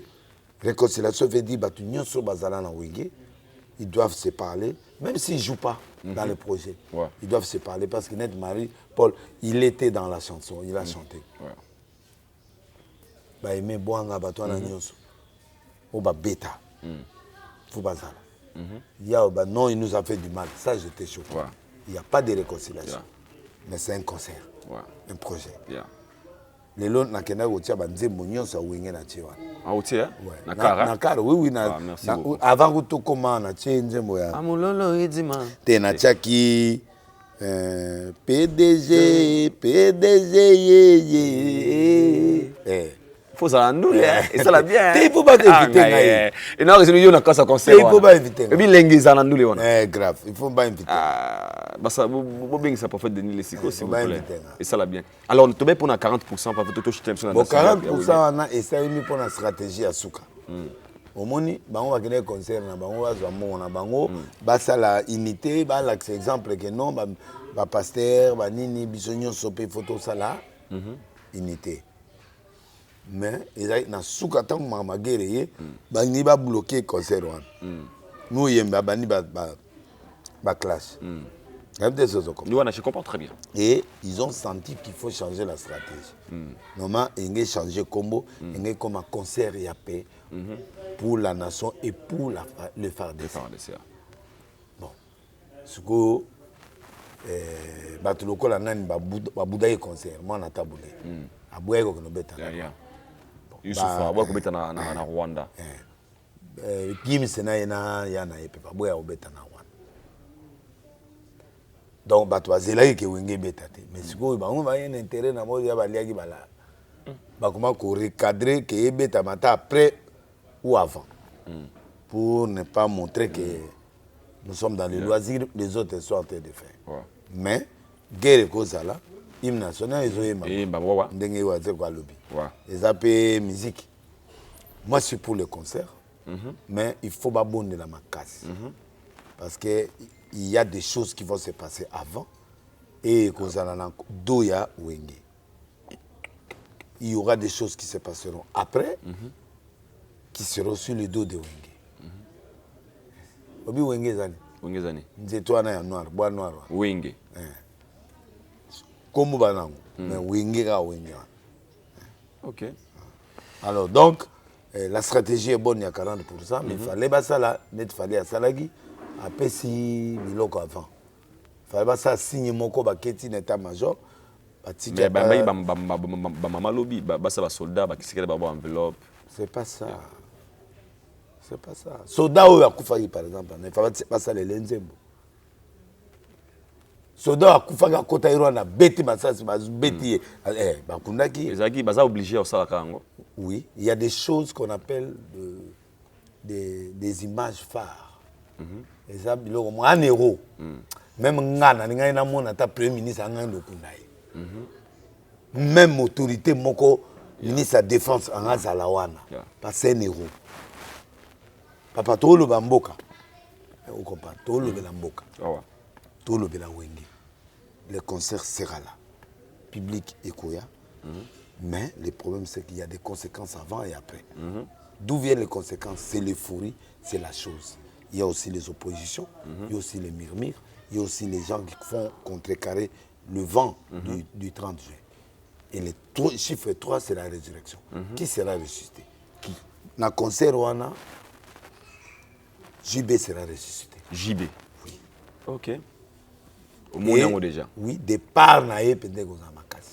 réconciliation veut dire batu nyonso bazala na Wenge ils doivent se parler même s'ils jouent pas dans le projet ils doivent se parler parce que net Marie Paul il était dans la chanson il a chanté ba aimé boanga batu na nyonso o ba beta faut bazala ya ba non il nous a fait du mal ça j'étais choqué il n'y a pas de réconciliation mais c'est un concert un projet les lots na kena otia ba nzembo nyonso Wenge na tiwa otia na kara oui na avant que tout comment na tie nzembo ya amulolo edima te na tiaki PDG ye faut ça nous et ça la bien il faut pas éviter ngai et non c'est lui on a casse concert il faut pas éviter et puis lengiza na ndule wana grave il faut pas éviter basa bo bing ça prophète Denis Lesiko s'il vous plaît et ça la bien alors tu mets pour na 40% pas tout jeter sur la 40% na essayer mi pour na stratégie à suka omoni bango ba kene concert na bango bazwa mo na bango basa la unité ba l'axe exemple que non ba pasteur ba nini bisonyo sopé photo sala unité mais ils na suka tant mama guerrier bani ba bloquer concert wana nous yemba bani ba clash je comprends très bien et ils ont senti qu'il faut changer la stratégie normalement il changer combo il comme un concert y a paix pour la nation et pour le FARDC bon ce que bato lokola nani ba boudaye concert moi na tabule aboué ko no beta Youssoufa ba ko beta na Rwanda Kim sena ya na epe ba boya obeta na Rwanda donc bato bazela ke Wenge beta te mais siko ba on va y un intérêt na mo ya ba liaki bala ba comment ko recadrer que beta mata après ou avant pour ne pas montrer que nous sommes dans les loisirs les autres sont en train de faire mais guerre cause là hymne national ndenge waze kwa lobby les AP musique moi je suis pour le concert mais il faut pas bonner la macasse parce que il y a des choses qui vont se passer avant et cause là doya Wenge il y aura des choses qui se passeront après qui seront sur le dos de Wenge obi Wenge zani nzeto na ya noir bois noir Wenge comme banango mais Wenge ka Wenge OK alors donc la stratégie est bonne il y a 40% mais il fallait pas ça là net fallait à salagi après si biloko avant fallait pas ça signe moko ba keti na état major mais ba mama lobby ba ça ba soldat ba kisikela ba enveloppe c'est pas ça soldat ou akufa par exemple ne fallait pas ça les lenzembo soda akufaka kota iro na beti masasi beti bakundaki ezaki baza obligé au sala kango. Oui, il y a des choses qu'on appelle des images phares. Et ça biloko mo un héros. Même ngana ninga na mona ta premier ministre ngando kunai. Même autorité moko ministre de la défense en Azalawana. Parce que c'est un héros. Papa Tolo Bamboka. Vous comprenez? Tolo Bamboka. Tolo Bamboka. Le concert sera là. Public et Koya. Mais le problème, c'est qu'il y a des conséquences avant et après. D'où viennent les conséquences? C'est l'euphorie, c'est la chose. Il y a aussi les oppositions, il y a aussi les murmures, il y a aussi les gens qui font contrecarrer le vent du 30 juin. Et le chiffre 3, c'est la résurrection. Qui sera ressuscité? Dans le concert, JB sera ressuscité. JB? Oui. Ok. Au moins, déjà. Oui, départ, peut-être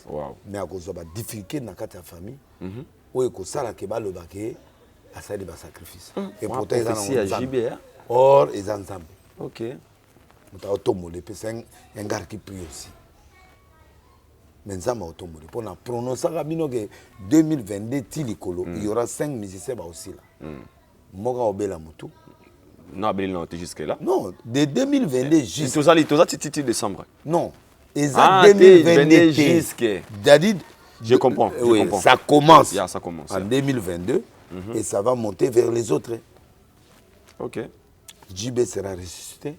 wow. Mais à cause de la difficulté dans la famille, où il y a des gens à ça des sacrifices. Et pourtant, ils ont JB. Or, ils ont ensemble. Ok. C'est un gars qui prie aussi. Mais ça m'a automobile. Pour la prononcer que 2022, il y aura 5 musiciens aussi là. Moga Obela Moutou. Non, non, jusqu'à là. Non, de 2022 jusqu'à. Tu décembre. Non. Exact 2022 jusqu'à. David. Je comprends. Oui, ça commence. Yeah, ça commence. En 2022 et ça va monter vers les autres. Ok. JB sera ressuscité.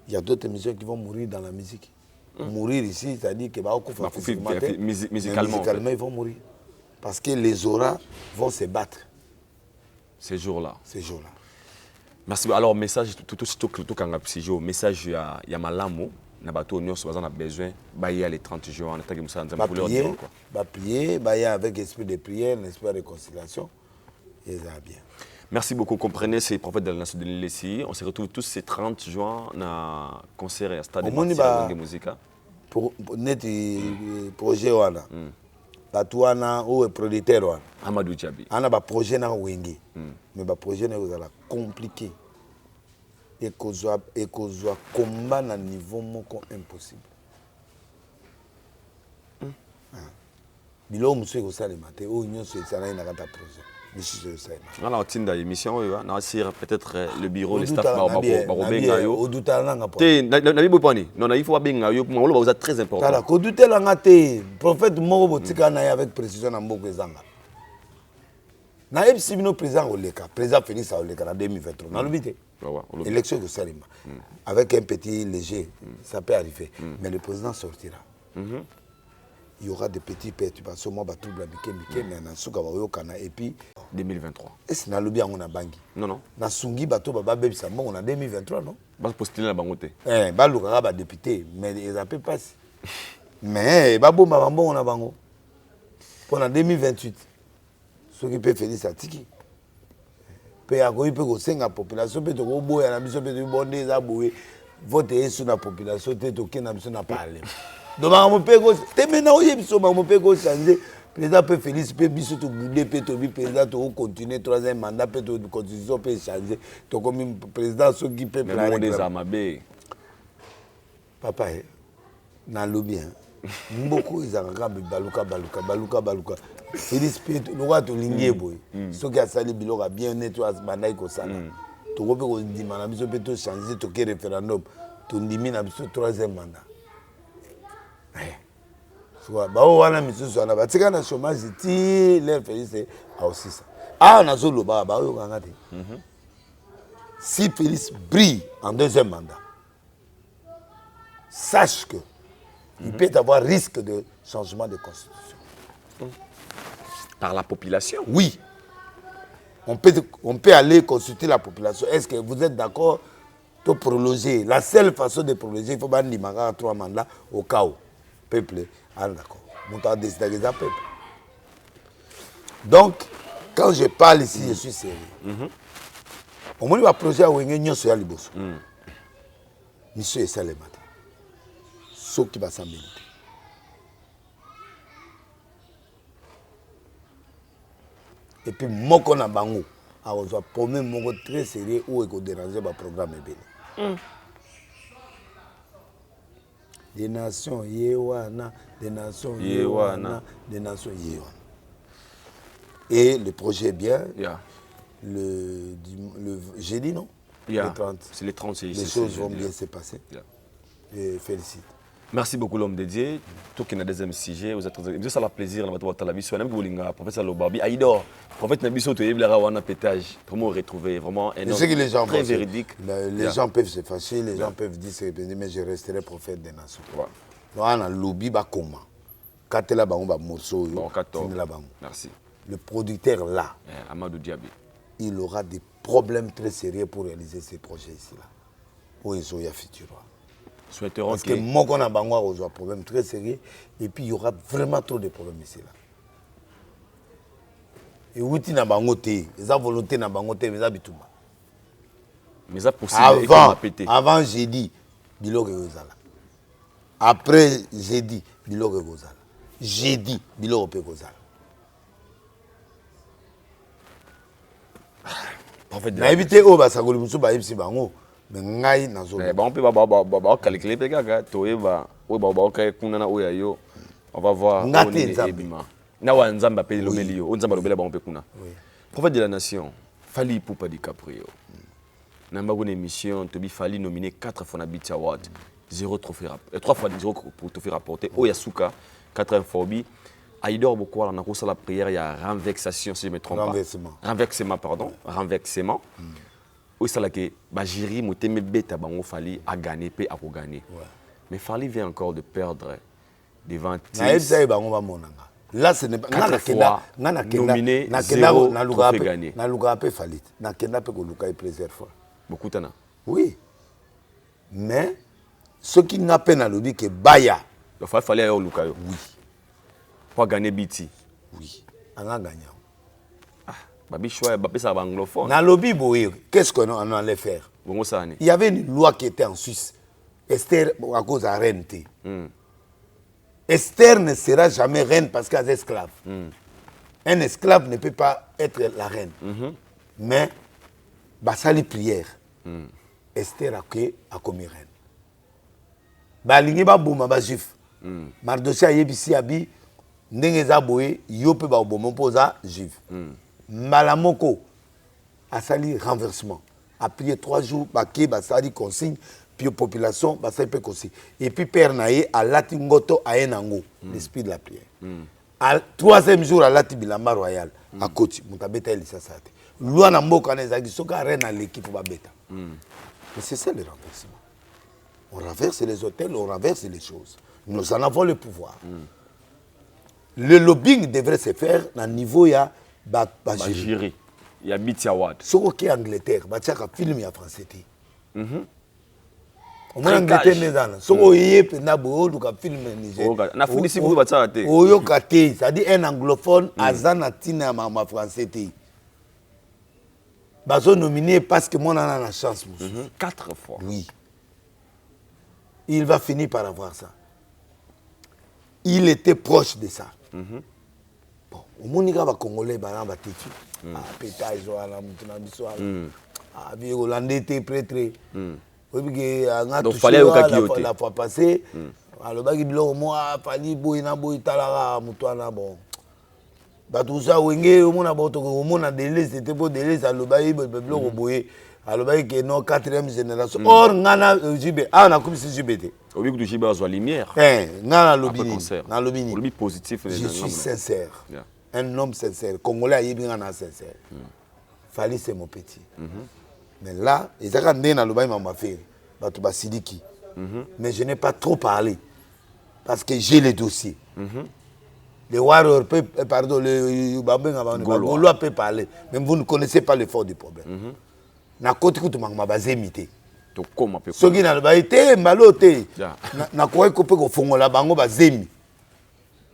Il y a d'autres musiciens qui vont mourir dans la musique. Mourir ici, c'est-à-dire que musicalement, ils vont mourir. Parce que les auras vont se battre. Ces jours-là. Ces jours-là. Merci. Alors, message, tout message, il y a Malamo, il a besoin, il y a les 30 jours, on a prier, il y a avec l'esprit de prière, l'esprit de réconciliation, et ça va bien. Merci beaucoup. Comprenez, c'est le prophète de la nation de l'Ilessi. On se retrouve tous ces 30 juin dans le concert et stade de musique. Pour notre projet, Batouana ou producteur. Amadou Djabi. On a un projet na Wengi. Mais le projet est compliqué. Et qu'on soit combat à un niveau impossible. Bilo monsieur ko sale maté o union so tsana ina kata projet. Monsieur so sale. On a tinda émission na asir peut-être le bureau le staff ba benga yo. O dutala nga po. Te na bibo pani. Non il faut benga yo pour moi très important. Kala ko dutela nga te prophète moko botika na avec précision na mboko ezanga. Na ebisi bino président oleka, président Félix oleka na 2023. Na lobité. Élection de Salima. Avec un petit léger, ça peut arriver. Mais le président sortira. Il y aura des petits perturbations. Moi, je vais et puis 2023. Et c'est dans le bien on a bangi. Non, non. Na sungi bato baba baby ça on a 2023 non? Ba postuler la bangote. Ba luka ba député mais ils appellent pas. Mais ba bomba on a bango. Pendant 2028. Ceux qui peuvent faire ça tiki. Pe akoyi pe ko senga population pe to ko boya na biso pe to bonde za boye. Voter sur la population te to ke na biso na parler. Donc on peut te maintenant oye biso on peut changer. Président peut Félix peut biso to bouder peut to bi président to continuer troisième mandat peut to constitution peut changer. To comme président ceux qui peut planer des amabe. Papa na lobby beaucoup ils ont baluka Félix peut le roi to lingie boy. Ceux qui a sali biloka bien nettoyer bandai ko sala. To ko peut ko ndima na biso peut to changer to ke référendum to ndimi na biso troisième mandat. Bah on a mis sur la bâtisse quand le chômage ti l'air Félix a aussi ça. Ah on a zolo bah yo kangate. Si Félix brille en deuxième mandat, sache que il peut avoir risque de changement de constitution. Par la population? Oui. On peut aller consulter la population. Est-ce que vous êtes d'accord de prolonger? La seule façon de prolonger, il faut ban limaga 3 mandats au cas où. Peuple, ah d'accord. Montant décider peuple. Donc, quand je parle ici, je suis sérieux. Au moins, il va projet à Wenge Nyon sur Liboso. Monsieur Salem. Ce qui va s'embêter. Et puis, moi, on a bango. Alors, je vais promettre mon très sérieux où il faut déranger le programme. des nations yewana, des nations yewana, des nations yewana. Et le projet est bien. Le jeudi, non? Le 30. C'est les 30. Les choses vont bien se passer. Et félicite. Merci beaucoup l'homme dédié. Tout qui est dans le deuxième sujet, vous êtes ça la plaisir dans votre télévision. Même que professeur Lobabi, Aïdor, prophète Nabiso, tu es un pétage. Vraiment retrouvé, vraiment un homme très véridique. Les gens peuvent se fâcher, les gens peuvent dire mais je resterai prophète des nations. Voilà, lobby ba comment? Katela ba on ba morceau. Merci. Le producteur là, Amadou Diaby, il aura des problèmes très sérieux pour réaliser ces projets ici là. Pour les Zoya Futur. Parce que moi, on a un problème très sérieux et puis il y aura vraiment trop de problèmes ici là. Et où tu n'as pas volonté, les volonté n'a pas volonté, mais ça bituma. Mais ça possible. Avant j'ai dit Bilogue Gozala. Après j'ai dit Bilogue Gozala. J'ai dit Bilogue Gozala. En fait, na éviter au basagoli musu ba ipsi bango. Mais ngai nazo. On peut calculer pega toeba kuna na oya yo. On va voir na wa nzamba pe lobeli yo, nzamba lobela ba on peut kuna. Prophète de la nation, Fally Ipupa DiCaprio. Na une émission, Tobi Fally nominé 4 fois na Beat Award, 0 trophée 3 fois 0 pour trophée rapporté. Oyasuka 4 Fobi. Aïdor beaucoup on a reçu la prière il y a renversation si je me trompe pas. Renversement. Oui, c'est là que Bajiri Mouteme Beta Bango Fally a gagné, puis a gagné. Mais Fally vient encore de perdre devant là, ce n'est pas. Nominé 0 trophée gagné. Fally. Plusieurs fois. Beaucoup de temps. Oui. Mais ce qui n'a pas dans le dit que Baya. Il fallait aller au Lukayo. Oui. Pour gagner Biti. Oui. On a gagné. Dans lobby, qu'est-ce qu'on allait faire? Il y avait une loi qui était en Suisse. Esther, à cause de la reine. Esther ne sera jamais reine parce qu'elle est esclave. Un esclave ne peut pas être la reine. Mais, basali prière. Esther a commis reine. Balingi ba bouma ba juif. Mardoché a yebisi abi ndenge za boye yo pe ba bomo poza juif. Malamoko a sali renversement. A prié 3 jours, baké, basali consigne, puis la population, basali pe consigne. Et puis Père Naye a lati ngoto a enango, l'esprit de la prière. Al 3e jour a lati bilamba royal à Koti, mutabeta elisa sate. Loi na mboka na ezaki soka reine à l'équipe ba beta. Mais c'est ça le renversement. On renverse les hôtels, on renverse les choses. Nous en avons le pouvoir. Le lobbying devrait se faire à niveau ya Bajiri. Il y a Beat Award. Ce qui est Angleterre, il y a un film en français. Au moins Angleterre n'est pas là. Ce qui est un film Niger. C'est-à-dire un anglophone à Zanatina en français. Ils sont nominés parce que moi, on a la chance. 4 fois. Oui. Il va finir par avoir ça. Il était proche de ça. Bon, au monde va congolais ba ba titu. Ah pétage wala mutuna biso ah bi hollandais té prêtre. Donc fallait au kakiote. La fois passée, alors baki bilo moi Fally boyina boy talara mutwana bon. Ba tout ça wenge au monde ba to au monde délai c'était pour délai ça le bayi bilo boye. Alors baki que non 4e génération. Or ngana JB ah na comme si JBT. Au lieu que JB a la lumière. Ngana lobini. Na lobini. Lobby positif. Je suis sincère. Un homme sincère. Congolais a bien sincère. Fally c'est mon petit. Mais là, ils ont dit dans le bail m'a fait. Sidiki. Mais je n'ai pas trop parlé parce que j'ai les dossiers. Les Warriors peuvent, pardon, les Gaulois peuvent parler, mais vous ne connaissez pas le fond du problème. Na côté que tu m'as basé imité. Ce qui n'a pas été maloté. Na quoi que peut fongola bango bazemi.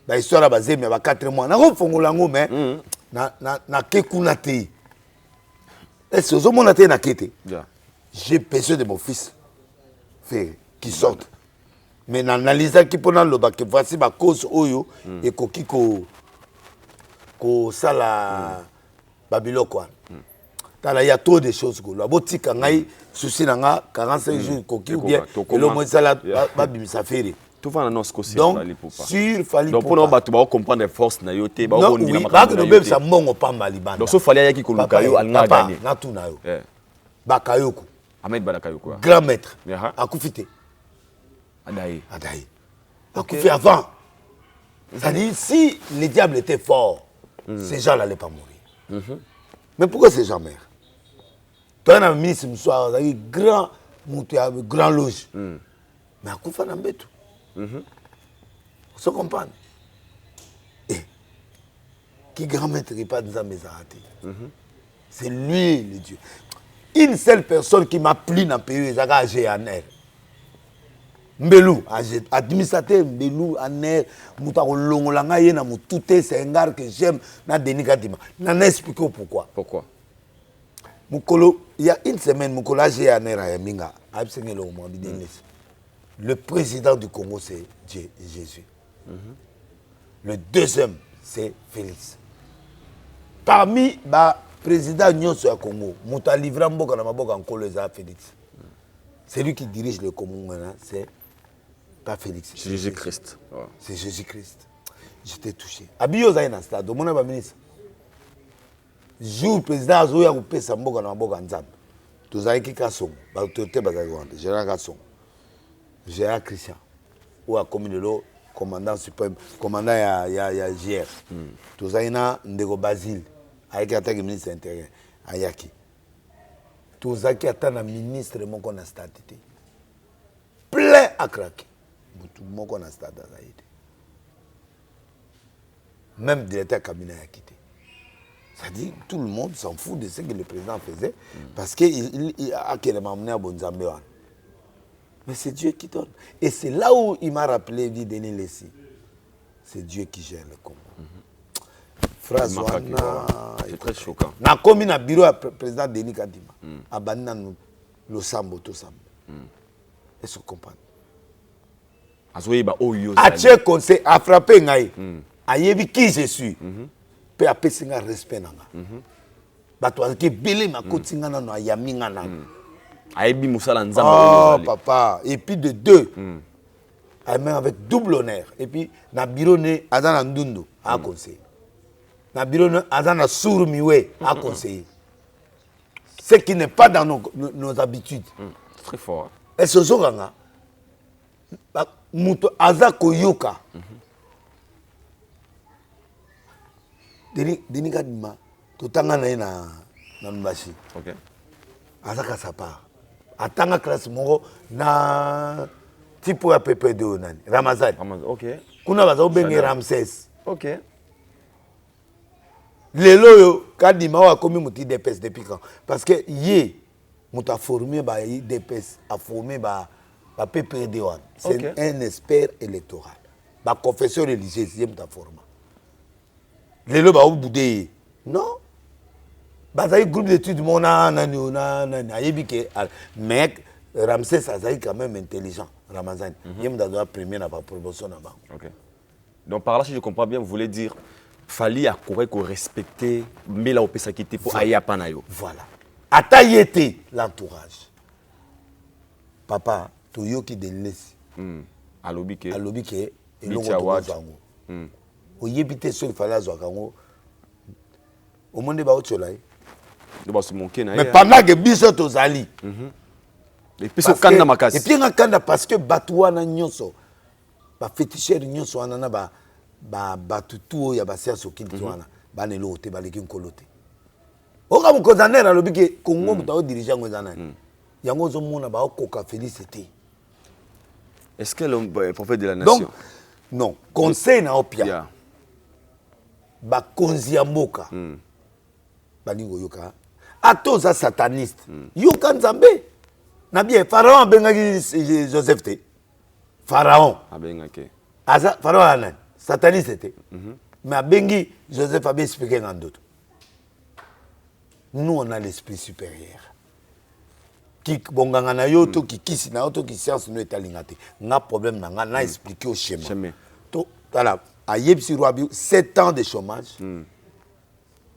Ba histoire bazemi ba 4 mois. Na ko fongola ngo mais na kekuna te. Est-ce que mon até na kete? J'ai besoin de mon fils qui sorte. Mais n'analyse qui pendant le bac voici ma cause oyo et kokiko ko sala babiloko. Il y a trop de choses. La boutique, il y a souci 45 jours, ou bien le moins ça ba bimisa fere. Tout va annoncer que donc Fally Ipupa. sur Fally donc pour nous tu vas comprendre les forces na yote ba non oui ba que nous ça mongo pamba libanda donc so Fally yaki koluka yo alna gagner na tuna yo Bakayoko Ahmed Bakayoko grand maître akufite Adaï akufi avant c'est-à-dire si le diable était fort ces gens n'allaient pas mourir mais pourquoi ces gens meurent toi un ministre m'soir grand grand loge mais akufa na mbeto vous comprenez et qui grand maître n'est pas dans mes arrêtés c'est lui le Dieu une seule personne qui m'a plu dans le pays c'est GNR Mbelou administrateur Mbelou Aner Moutaro Longolanga yena Moutouté c'est un gars que j'aime na Denis Kadima n'en expliqué pourquoi Moukolo il y a une semaine Moukolo GNR à Yaminga le président du Congo c'est Jésus le deuxième c'est Félix parmi président nyonso ya Congo Mouta livra mboka na maboka nkolo eza Félix c'est lui qui dirige le Congo maintenant c'est pas Félix c'est Jésus-Christ c'est Jésus-Christ j'étais touché abiyo za ina stade mona ba ministre jour président azoya kopesa mboka na maboka nzambe tozalaki kasongo ba autorité bazali wanda général kasongo Gérard Christian ou a commis le commandant suprême commandant ya GR tozali na ndeko Basile avec attaque ministre intérieur ayaki tozaki ata na ministre moko na stade te plein à craquer mutu moko na stade azaïde même directeur cabinet a quitté c'est-à-dire tout le monde s'en fout de ce que le président faisait parce que il a qu'elle m'a amené à Bonzambe mais c'est Dieu qui donne et c'est là où il m'a rappelé dit Denis Lessi c'est Dieu qui gère le Congo phrase c'est très choquant. Na komi na bureau à président Denis Kadima. Abandina le sambo to sambo. Est-ce que vous comprenez? Azoye ba oyo. Ache conseil a frappé ngai. Ayebi qui je suis. Pe apesi nga respect nanga. Bato azaki belé ma kotinga na no ayaminga na. Ayebi musala nzamba. Oh papa et puis de deux. Même avec double honneur et puis na bureau ne azana ndundu a conseil. Na bureau azana sourd miwe à conseiller. Ce qui n'est pas dans nos habitudes. Très fort. Et ce jour là, muto azako yoka. Denis Kadima, totanga na Mbashi. OK. Azaka sapa. Atanga classe moko na tipo ya PP2 nani. Ramazan. OK. Kuna bazo bengi Ramsès. OK. Lelo yo Kadima wa komi muti DPS depuis quand parce que yé muta formé ba DPS a formé ba PPD wan c'est un expert électoral ba confession religieuse yé muta formé lelo ba obude non ba za groupe d'études mona nani ayebi ke mec Ramsès Azaï quand même intelligent Ramazan yé muta doit premier na ba promotion na ba. OK. Donc par là si je comprends bien vous voulez dire Fally a correct qu'on respecter mais là on peut s'acquitter pour aïe panayo. Voilà. Atayete l'entourage. Papa, toyo ki denlesi. Alobike et longo zango. Oyebite sur Fally azokango. Au monde ba otolai. Mais pendant que biso tozali. Et puis so kanda makasi. Et puis ngakanda parce que batwa na nyonso. Ba féticheur nyonso anana ba batutu ya ba science okiti wana ba ne lote ba leki nkolote oka mukozanera lobike Congo mutawo dirigeant ngozana yango zo mona ba okoka félicité. Est-ce que le prophète de la nation donc non conseil na opia ba konzi ya mboka ba ningo yoka atoza sataniste yoka nzambe na bien pharaon bengaki Joseph te pharaon abengaki asa pharaon anani sataniste était. Mais à Bengi, Joseph a bien expliqué en d'autres. Nous, on a l'esprit supérieur. Qui bonganga yoto, qui kisi na yoto, qui science nous est alingate. N'a problème n'a expliqué au schéma. To voilà, à Yepsi Roabiou, 7 ans de chômage,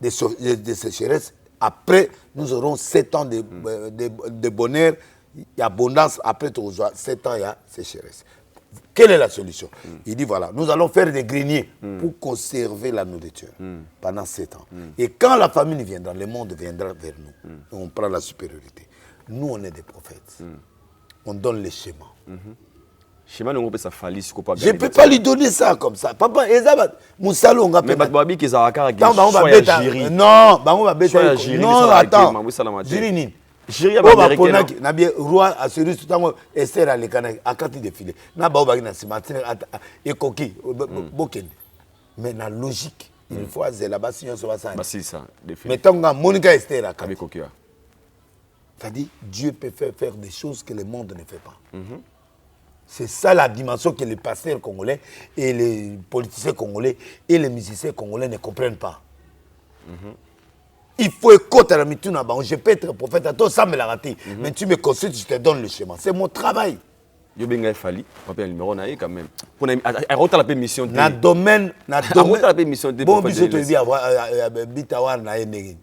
de sécheresse. Après, nous aurons 7 ans de bonheur, d'abondance. Après, 7 ans, il y a sécheresse. Quelle est la solution? Il dit voilà, nous allons faire des greniers pour conserver la nourriture pendant 7 ans. Et quand la famine viendra, le monde viendra vers nous. Et on prend la supériorité. Nous, on est des prophètes. On donne les schémas. Je ne peux pas lui donner ça comme ça. Papa, Moussalo, on va mais non, non, attends. Jirini. Roi a celui tout le temps Esther a quand défilé. Na ba ba na simatine ekoki bokende. Mais na logique, il faut là-bas si on se va ça. C'est ça. Mais tant que Monica Esther a c'est-à-dire Dieu peut faire des choses que le monde ne fait pas. C'est ça la dimension que les pasteurs congolais et les politiciens congolais et les musiciens congolais ne comprennent pas. Il faut écouter la mituna. Je peux être prophète à toi, ça me l'a raté. Mais tu me consultes, je te donne le schéma. C'est mon travail. Je vais fallu, papa le numéro naïe quand même. Pour la mission. Na domaine, la mission. Bon, bisous te dis avoir bitawar na enegi.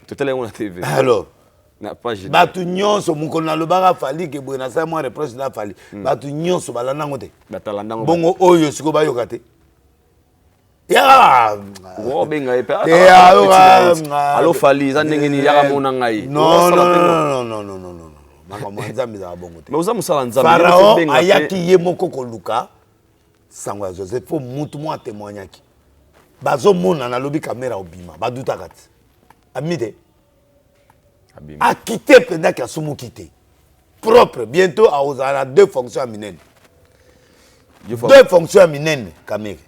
Tout à l'heure on a TV. Alors. Na pas j'ai. Batu nyonso mukona lo bara fali ke boina sa moi reproche na fali. Batu nyonso balanda ngote. Batalanda ngote. Bongo oyo siko ba yokate. Ya. Wo benga epa. Allo fali za ndenge ni yaka mona ngai. Non. Mais Pharaon ayaki ye moko koluka sangwa Joseph fo mutu mo témoignaki. Bazo mona na lobi caméra obima, baduta kati. Amide. A quitté pendant qu'il a soumou quitté. Propre, bientôt à Ozara, 2 fonctions aminènes. 2 fonctions aminènes, Kamere.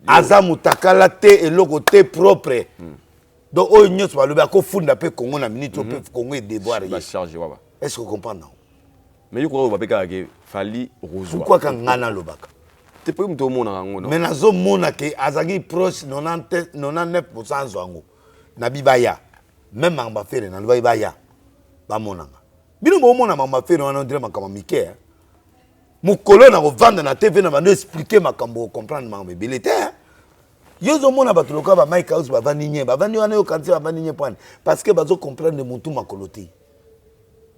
Azamu takala te et le côté propre. Donc, on y a un funda pe Congo na minute pe Congo et déboire. Est-ce que vous comprenez? Mais vous croyez que fali rosoir. Pourquoi quand ngana lobaka? Tu peux me demander ngo. Mais nazo mona ke azagi proche 99% zwango. Na bibaya. Même en bafere na bibaya. Ba monanga. Bino mo mona ma bafere wana ndire makama mike. Mukolo na vendre na TV na bano expliquer makambo comprendre ma mobilité. Yozo mona batuloka ba Mike House ba vaninye ba vani wana yo kanti ba vaninye point parce que bazo comprendre mutu makoloté.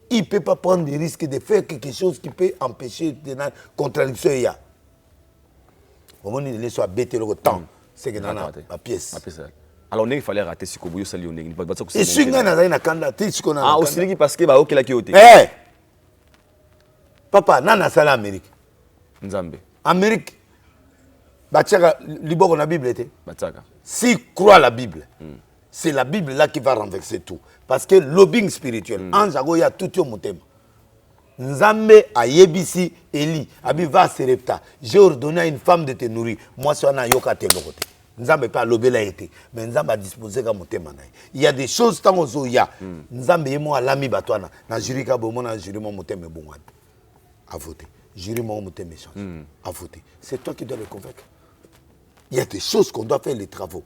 Il peut pas prendre des risques de faire quelque chose qui peut empêcher de contradiction ya. Au moment où il soit bêté le temps, c'est que dans la pièce. Alors il fallait rater ce que vous sali on est. Et si on a na kanda titre qu'on a. Ah aussi parce que ba okela ki ote. Eh. Papa nana sala Amérique. Nzambe. Amérique. Bachaka liboko na Bible était. Bachaka. Si croit la Bible. C'est la Bible là qui va renverser tout parce que lobbying spirituel anzago ya tout yo motema. Nzambe a yebisi Eli abi va serepta. J'ai ordonné à une femme de te nourrir. Moi ça na yoka te lokote. Nzambe pas lobela été mais Nzambe a disposé ka motema na. Il y a des choses tant ozo ya. Nzambe yemo alami batwana na jurika bomo na jurimo motema bongwana. À voter. Jurimo motema change. À voter. C'est toi qui dois le convaincre. Il y a des choses qu'on doit faire les travaux.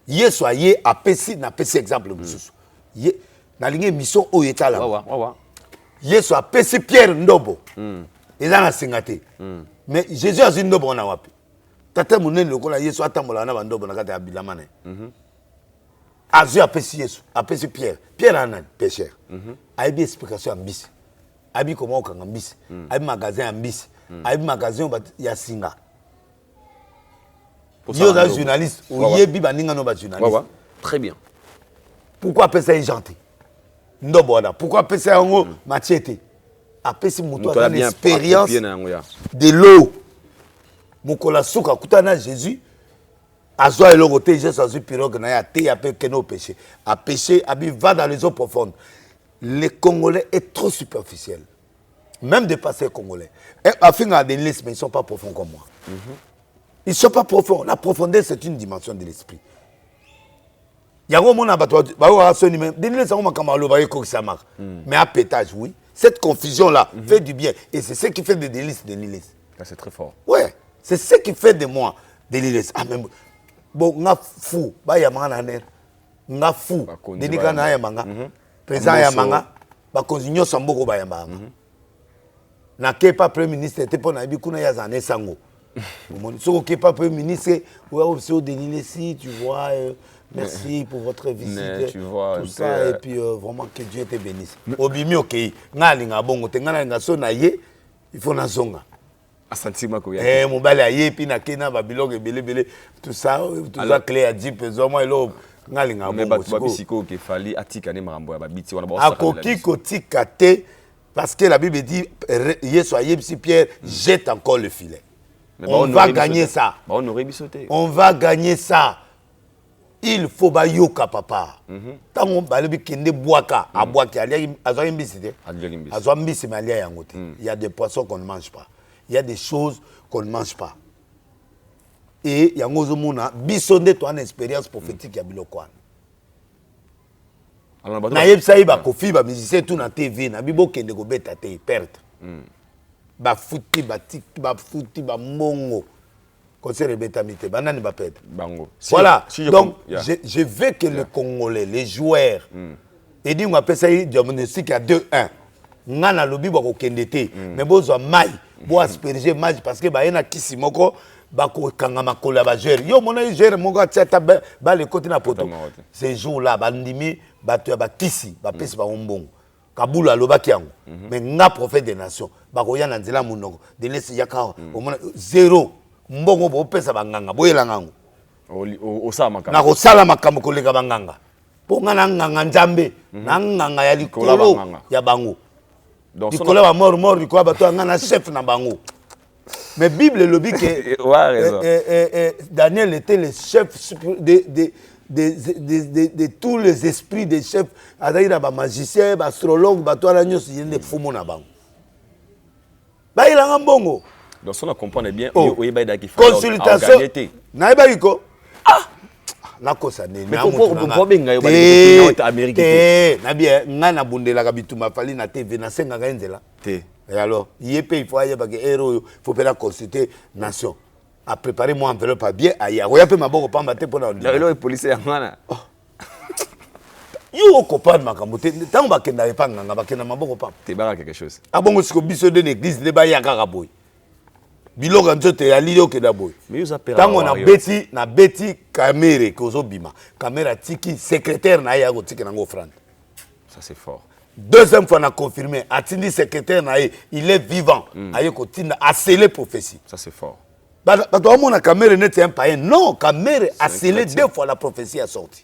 Hier soyez à PC na PC exemple mususu. Hier na ligne mission o etala. Hier soit PC Pierre Ndobo. Et là na singate. Mais Jésus a dit Ndobo na wapi. Tata munene lokola Yesu atambola na bandobo na kata ya bilamana. Azu a PC Yesu, a PC Pierre. Pierre anan pécheur. A eu explication ambisi. Abi comment okanga ambisi. Abi magasin ambisi. Abi magasin ya singa. Yo un journaliste, très bien. Pourquoi appeler ça un gentil? Pourquoi appeler ça un machete? Appeler ça une expérience de l'eau. Mukola souka kutana Jésus. Azoa et l'eau, Jésus a pirogue na te appelle que nos péchés. A péché, abi va dans les eaux profondes. Les Congolais est trop superficiels. Même des pasteurs congolais. Afin à des listes, mais ils ne sont pas profonds comme moi. Ils ne sont pas profonds. La profondeur, c'est une dimension de l'esprit. Mais à pétage, oui. Cette confusion-là fait du bien. Et c'est ce qui fait des délices de l'Église. C'est très fort. Ouais. C'est ce qui fait de moi de l'Église. Ah, mais bon, on a fou. On a fou. Dédicat na yamanga. Président yamanga. Ba konzinyo samboko ba yamanga. Na kepa premier ministre était pour na bikuna ya zané sango. Si vous n'êtes pas Premier ministre, vous avez aussi Denis Lessi, tu vois, merci pour votre visite, tu vois, tout ça, et puis vraiment que Dieu te bénisse. Obimi ok, ngalinga bongo te ngalinga so na ye, il faut na zonga. sentiment ko ya mobali aye puis na kena ba biloko belé tout ça clé à 10 pesos moi elo ngalinga mais ba bisiko ke fali atika ne marambo ya ba biti wana ba akoki kotika te parce que la Bible dit Yesu ayebisi Pierre jette encore le filet. On va gagner ça. On va gagner ça. Il faut ba yoka papa. Tango balobi kende boaka aboaki ali azwa mbisi te. Azwa mbisi malia yango te. Il y a des poissons qu'on ne mange pas. Il y a des choses qu'on ne mange pas. Et yango zomuna bisonde to une expérience prophétique ya biloko wana. Na yebisa iba kofi ba musicien tout na TV na bibo kende ko beta te perte. Ba futi ba mongo. Concert bétamité, banane ba perdre. Bango. Voilà. Donc je veux que les Congolais, les joueurs, et dit on appelle ça diagnostic à 2-1. Ngana lobi ba ko kendete, mais bozo mai, bo asperger match parce que ba ena kisi moko ba ko kanga makola ba joueur. Yo mona joueur moko tata ba le côté na poto. Ces jours là ba ndimi ba to ba kisi, ba pesi ba ombongo. Kabula lobaki yango. Mais nga prophète des nations, ba ko ya na nzela munoko, de laisser yaka au moins 0. Mbongo bo pesa banganga boyela ngango osala makambo na kosala makambo koleka banganga po ngana nganga nzambe na nganga ya likolo ya bango donc likolo ba mort likolo bato ngana chef na bango mais Bible lobi que Daniel était le chef de tous les esprits des chefs azaira ba magicien ba astrologue bato ala nyoso yende fumo na bango ba ilanga mbongo. Donc, si on comprend bien, consultation. Naïbaïko. Ah! Nakosa ne. Mais pourquoi américain? Nabia, ngana bundela kabituma fali na TV na senga ngenzela. Et alors, il faut aller bague héros, faut pas la consulter nation. A préparer moi enveloppe à bien aya. Oya pe maboko pa maté pour na. Le policier ngana. Yo copain makamote, tant ba kenda pa nganga ba kenda maboko pa. Te bara quelque chose. Ah bon, siko biso de l'église le ba ya karaboy. Biloko nzote ya lilo ke daboy. Tango na beti kamere kozo bima. Kamera tiki secrétaire na ya tiki nango offrande. Ça c'est fort. Deuxième fois on a confirmé atindi secrétaire na il est vivant. Aye ko tinda a scellé prophétie. Ça c'est fort. Ba to amona kamera net un païen. Non, kamera a scellé 2 fois la prophétie a sorti.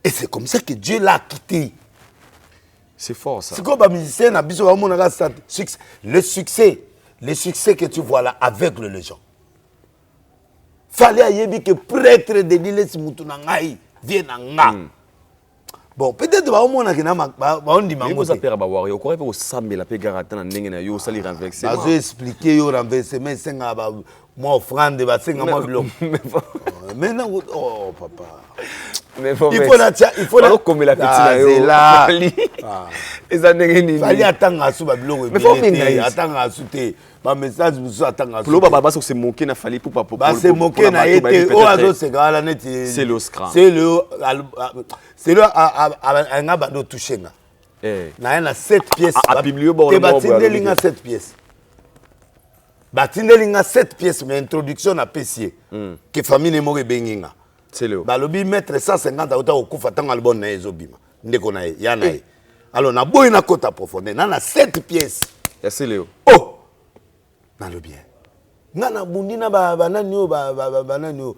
Et c'est comme ça que Dieu l'a quitté. C'est fort ça. C'est comme ba musicien na biso amona ga succès. Le succès que tu vois là, aveugle les gens. Fallait que prêtre de l'île Simutunangaï vienne en nga. Bon, peut-être que on a dit mais vous appelez à Bawari, vous croyez que vous savez la paix garantie dans n'engagez yo sali renverser. Je vais expliquer yo renverser mais c'est nga moi offrande ba c'est nga moi bloc. Mais non, oh papa. Mais il faut la comme la petite là. Et ça n'engagez fallait attendre à sous ba bloc. Mais faut venir attendre à souter. Ba message vous attendre à souter. Pour baba se moquer na fallait pour pas pour. Ba se moquer na été o azo se gala net. C'est le scram. C'est le a nga ba do toucher nga. Na na 7 pièces. A publié bon. Te batindelinga 7 pièces. Batindelinga 7 pièces mais introduction à Pessier. Que famille mo benginga. C'est le. Ba lobi mettre 150 auta okufa tanga albon na ezobima. Ndeko na ye ya na ye. Alors na boy na kota profondeur na 7 pièces. C'est le. Oh. Na le bien. Ngana bundina ba nani o ba nani o.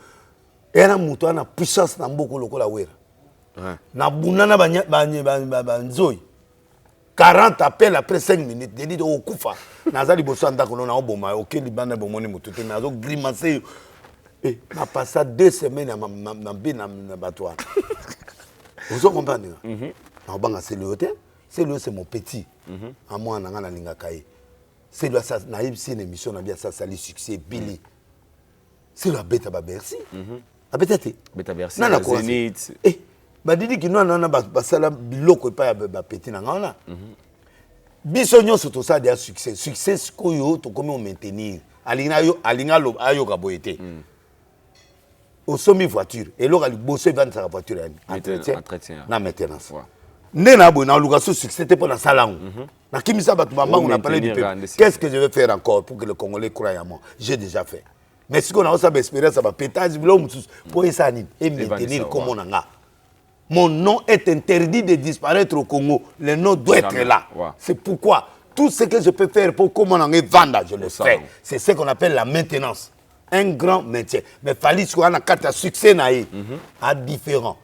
Era muto ana puissance na mboko lokola wera. Na bundana ba nzoi. 40 appels après 5 minutes. Dedi o kufa. Nazali boso ndako na oboma okeli banda bomoni mutu te nazo grimacer. Eh, na passé 2 semaines na batwa. Vous comprenez? Na banga c'est le hôtel. C'est mon petit. À moi na ngana linga kai. C'est le ça na une émission na bien ça sali succès Billy. C'est la bête à Bercy. A peut-être. Bête à Bercy. Na Zénith. Eh, ba didi ki na ba sala biloko pa ba petit na ngana. Biso nyonso to ça dia succès. Succès koyo to comment maintenir. Alinga lo ayo ka boyete. Au sommet voiture et là il bosse vendre sa voiture entretien na maintenance. Nena bo na luka succès c'était pour la salon. Na kimisa batu mama on a parlé du peuple. Qu'est-ce que je vais faire encore pour que le Congolais croient en moi? J'ai déjà fait. Mais si on a aussi espérance ça va pétage pour ça et maintenir comme on a. Mon nom est interdit de disparaître au Congo. Le nom doit être là. C'est pourquoi tout ce que je peux faire pour comment on est vendre, je le fais. C'est ce qu'on appelle la maintenance. Un grand métier. Mais fallait qu'on a un succès à différents.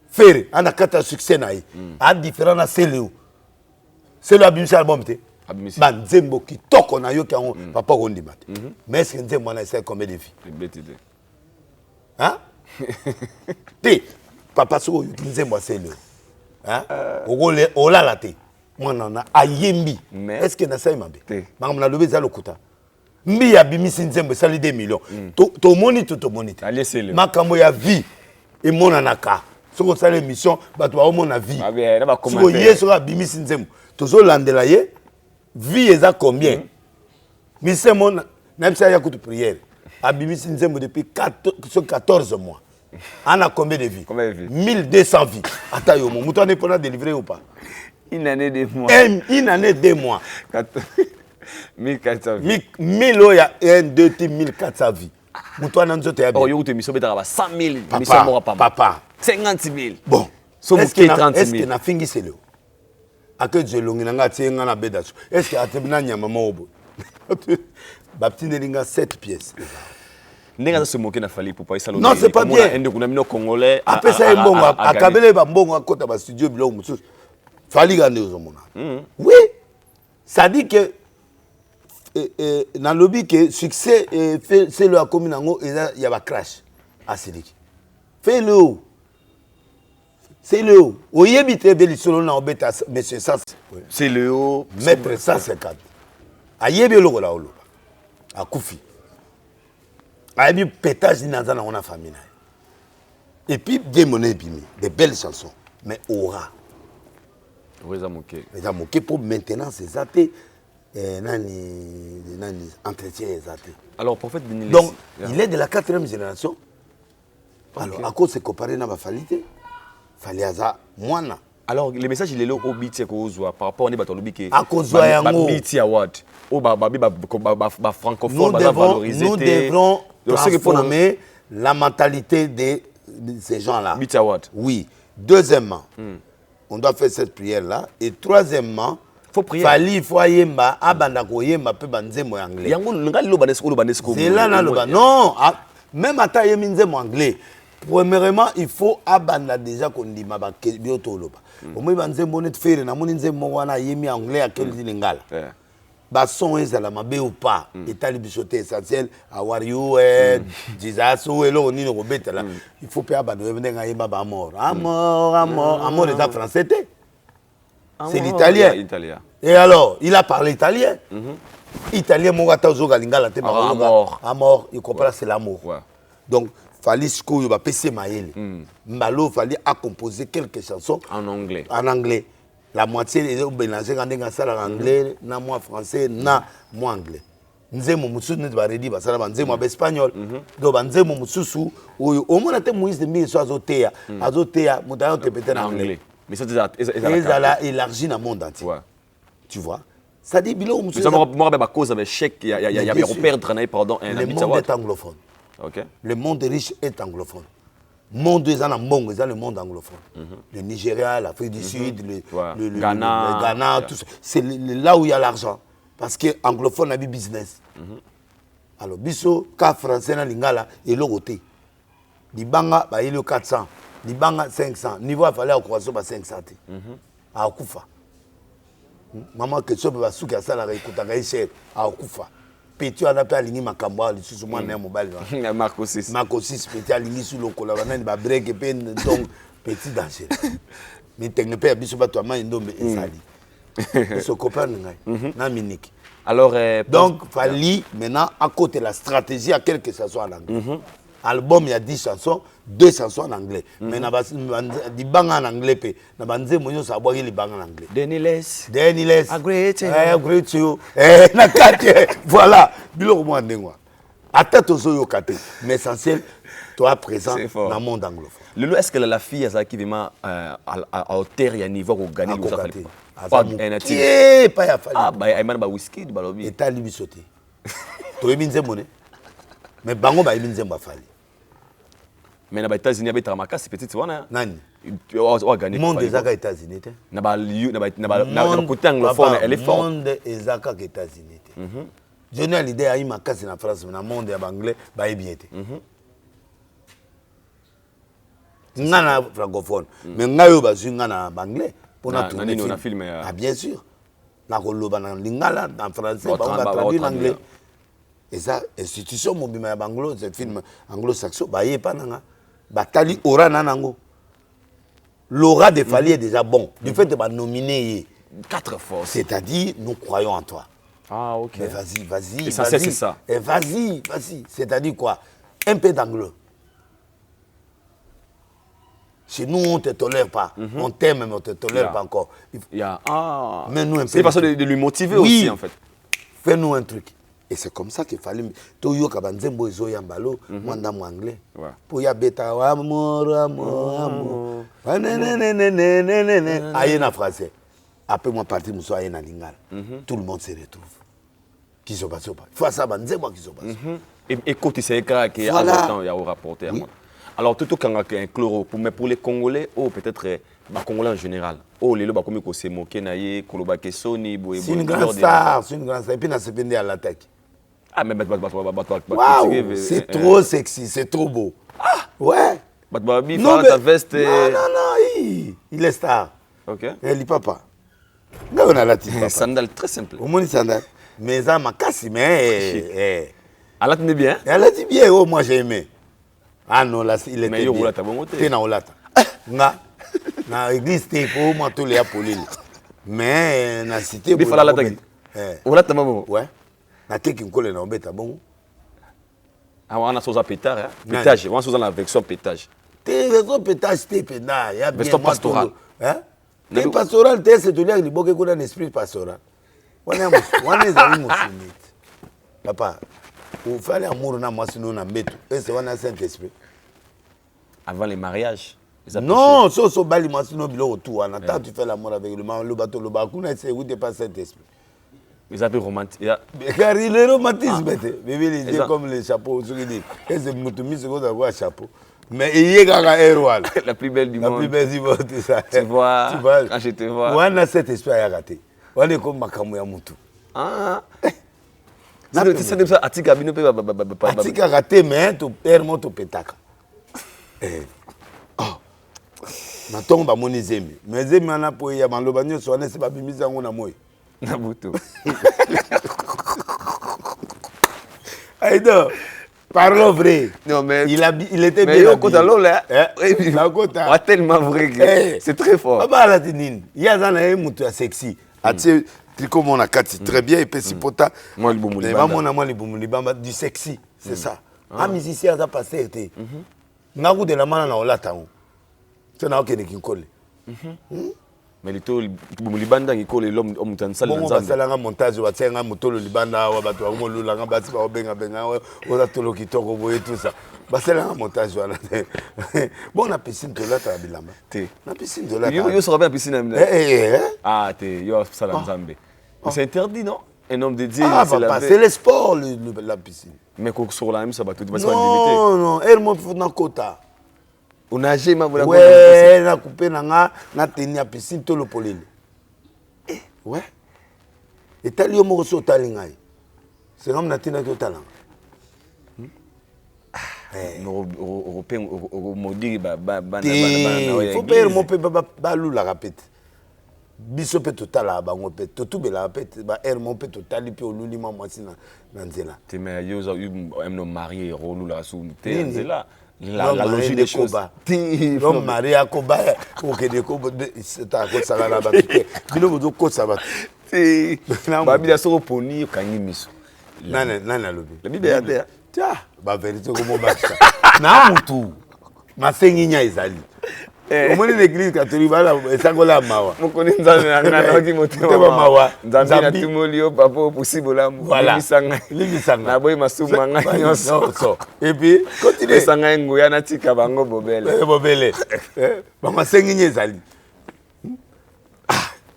Faire un succès à différents à Céléo. C'est le abîme album. Banzembo qui toque on a eu qui papa on dit mais est-ce que Nzembo on a essayé combien de vies? Hein? Papa so Nzembo c'est le. Hein? O la la te. Moi on a ayembi. Est-ce que na ça mabe? Mangam na lobe za lokuta. Mbi ya bimisi Nzembo sali 2 millions. To moni to moni. Makambo ya vie et mon anaka. Soko sali émission bato ba mona vie. Soko yeso ba bimisi Nzembo. Tozo landela ye. Vie est à combien? Mais c'est mon même ça y a coup de prière. Abimisi Nzembo depuis 14 mois. On a combien de vies? 1200 vies. Attends, yo, mon mouton n'est pas délivré ou pas? Une année 2 mois. Une année 2 mois. 1400 vies. 1000 il y a 1, 2, 1400 vies. Mouton n'a pas oh, yo, tu mis 100 000. Papa. 50 000. Bon. Est-ce que na fingi c'est le? À que je l'ai est-ce que tu as un maman Baptine 7 pièces. Non, c'est pas bien. Après ça, il y a Kabele Bambongo à côté de studio. Oui, ça dit que dans le lobby que succès c'est le commune il y a un crash à Sédik. Fais-le. C'est le haut. Au yébité beli solo na obeta monsieur Sas. C'est le haut. Maître 150. A yébé lo la olo. A Koufi. A yébé pétage dans on a famille. Et puis des monnaies bimi, des belles chansons, mais aura. Les amoqué pour maintenance ces athées nani entretien les athées. Alors prophète Denis. Donc il est de la 4e génération. Alors à cause c'est comparé na ba falité. Alors le message il est là au BT par rapport à Nibatolobi à Kozwa yango BT Award au francophone nous devrons transformer la mentalité de ces gens-là. BT Award. Oui. Deuxièmement, on doit faire cette prière là et troisièmement, faut prier. Fali faut yemba abanda ko yemba pe banzemo anglais. Yango ngali lo banesco. C'est là le non, même ata yeminzemo anglais. Premièrement, il faut abandonner déjà qu'on dit ma biotoloba. Au moins, banze bonnet faire na moni nzemo wana yemi anglais à quel lingala. Ba son est la mabe ou pas. État bichoté essentiel. How are you? Jesus ou elo ni no beta là. Il faut pas abandonner nga yemba ba mort. Amor est en français. C'est l'italien. Et alors, il a parlé italien. Italien mon gata ozoga lingala te ba amor. Il comprend c'est l'amour. Donc fallait qu'il va passer maël. Mbalo fallait à composer quelques chansons en anglais. En anglais. La moitié est mélangée en anglais, na moi français, na moi anglais. Nzemo mususu ne va redire ça là nzemo espagnol. Donc nzemo mususu au moins te Moïse de mille azotea mutayo te peut-être en anglais. Mais ça a élargi dans le monde entier. Tu vois? Ça dit bilo mususu. Ça moi ba cause avec chèque il y a perdre pardon un le monde est anglophone. Okay. Le monde riche est anglophone. Le monde est le monde anglophone. Le Nigeria, l'Afrique du Sud, le Ghana, tout ça. C'est là où il y a l'argent. Parce que anglophone a du business. Alors, biso, cas français na lingala, et l'autre. Libanga, il y a 400. Libanga, 500. Niveau, il fallait croiser 500. À Okufa. Maman, que tu vas souka ça, la réécoute, cher. À Okufa. Petit on appelle alingi makambo ali susu mwana ya mobali wa Marco 6 petit alingi su lokola banani ba break pe donc petit danger mais technique pe biso ba to ma ndombe esali so copain ngai na miniki alors donc fallait maintenant à côté la stratégie à quelque que ça soit en anglais album il y a 10 chansons 2 chansons en anglais mais na di banga en anglais pe na banze monyo sa boire li banga en anglais Deniles great you na kate voilà bilo mo ndengwa ata tozo yo kate mais essentiel toi présent dans le monde anglophone le est-ce que la fille a qui vraiment à hauteur ya niveau au gagner le ça pas ya fali ah ba ayman ba whisky ba lobi eta libisoté to yeminze moné mais bango ba yeminze ba fali mais na ba États-Unis ba taramaka c'est petite wana nani monde ezaka États-Unis te na côté anglophone elle est forte monde ezaka aux États-Unis te Johnny Hallyday a eu makasi na France na monde ya anglais ba bien te ngana francophone mais ngayo bazwi ngana anglais pour na tourner film ah bien sûr na koloba na lingala en français ba on va traduire en anglais et ça institution mobima ya banglo ce film anglo-saxon ba yepa nanga batali ora nanango l'aura de Fally est déjà bon du fait de nominer 4 fois c'est-à-dire nous croyons en toi. Ah ok. Mais vas-y. L'essentiel c'est ça. Et vas-y. C'est-à-dire quoi? Un peu d'anglais. Chez nous, on ne te tolère pas. On t'aime, mais on ne te tolère pas encore. Mais nous, c'est une façon de lui motiver aussi, en fait. Fais-nous un truc. Et c'est comme ça qu'il fallait. Toyo Kabanzembo Ezo Yambalo, Mwanda Mwanglais. Pour y beta, amour. Aïe en français. Après moi, parti, je suis allé dans Lingala. Tout le monde se retrouve. Qui se passe pas. Il faut ça, Banzembo qui se passe. Et côté c'est écrit qu'il y a autant il y a au rapporteur. Alors tout quand il y a un chloro mais pour les Congolais ou peut-être les Congolais en général. Oh les loba comme ko se moquer naie koloba ke soni boy. C'est une grande star, c'est une grande star. Et puis na se pende à l'attaque. Ah mais c'est trop sexy, c'est trop beau. Ah ouais. Babi ta veste. Non, il est star. OK. Elle est papa. On a la petite sandales très simple. Au moins sandales. Mais ça m'a cassé mais elle a tenu bien. Elle a dit bien, oh moi j'ai aimé. Ah non là il était bien. Mais bon t'es na olata. Nga na église t'es pour moi tous les apolline. Mais na cité il fallait l'attaquer. Olata mabo. Ouais. Na teki nkole na obeta bon. Ah on a chose à pétage hein. Pétage, on a chose dans la version pétage. T'es version pétage t'es pena, il y a bien version pastoral. Hein? T'es pastoral t'es c'est de là que boke ko dans esprit pastoral. On est amis papa, il fallait amour na moi sinon na mbeto. Et c'est un Saint-Esprit. Avant les mariages. Non, so bali moi sinon bilo autour. En attendant tu fais l'amour avec le bateau le bakuna c'est où t'es pas Saint-Esprit. Ils appellent romantique. Car il est romantisme bébé les yeux comme les chapeaux ce qu'il dit. Et c'est mutumi ce qu'on a chapeau. Mais il y a gaga Erwal. La plus belle du monde. La plus belle du monde tout ça. Tu vois quand je te vois. On a cet esprit à rater. On est comme Makamu Yamutu. Ah. C'est comme ça, Atika Bino peut Atika raté, mais tu perds mon pétac. Oh. Ma tombe à mon izemi. Mais zemi en a pour y avoir l'obanio sur un pas bimise en mon amour. Nabuto. Aïdo, parlons vrai. Non, mais il était bien. Mais au côté là, tellement vrai que c'est très fort. Ah bah la tinine. Il y a un moutou sexy. Atie tricot mon akati très bien et puis si pota. Moi le boumou libamba. Moi le boumou libamba du sexy, c'est ça. Un musicien ça passé était. Ngaku de la mana na olata on. C'est na okene kinkole. Mais le taux boumou libanda ngikole l'homme mutansa le nzambe. Bon ça la montage wa tsenga motolo libanda wa bato wa molula nga bati ba benga oza tolo kitoko boye tout ça. Bah c'est là un montage wana. Bon na piscine de là ta bilamba. Na piscine de là. Yo sera bien piscine amina. Ah yo ça la nzambe. C'est interdit non? Un homme dédié c'est le sport la piscine. Mais qu'on sur la même ça va tout pas limité. Non, elle mo na quota. On a jamais voulu. Ouais, na coupé na tenir piscine to le polile. Ouais. Et tali yo mo so talingai. C'est comme na tina to talent. Européen au modi faut pas mon pe ba lula rapide biso pe total ba ngo pe to bela pe ba mon pe total pe oluli mama sina na nzela te mais yo no marié rolula su te nzela la logique des choses l'homme marié akoba OK de ko c'est ta ko sala la ba te bino bozo ko sa ba te ba bi da so poni kangi miso nana lobi la bibe ya tiens ba vérité comme basta na mutu masenginya ezali au moins l'église catholique bala esangola mawa mokoni nzambe ngana ki motema mawa nzambe na tumolio papa possible la libisanga na boy masuma nga nyonso et puis continue sanga ngoya na tika bango bobele ba masenginya ezali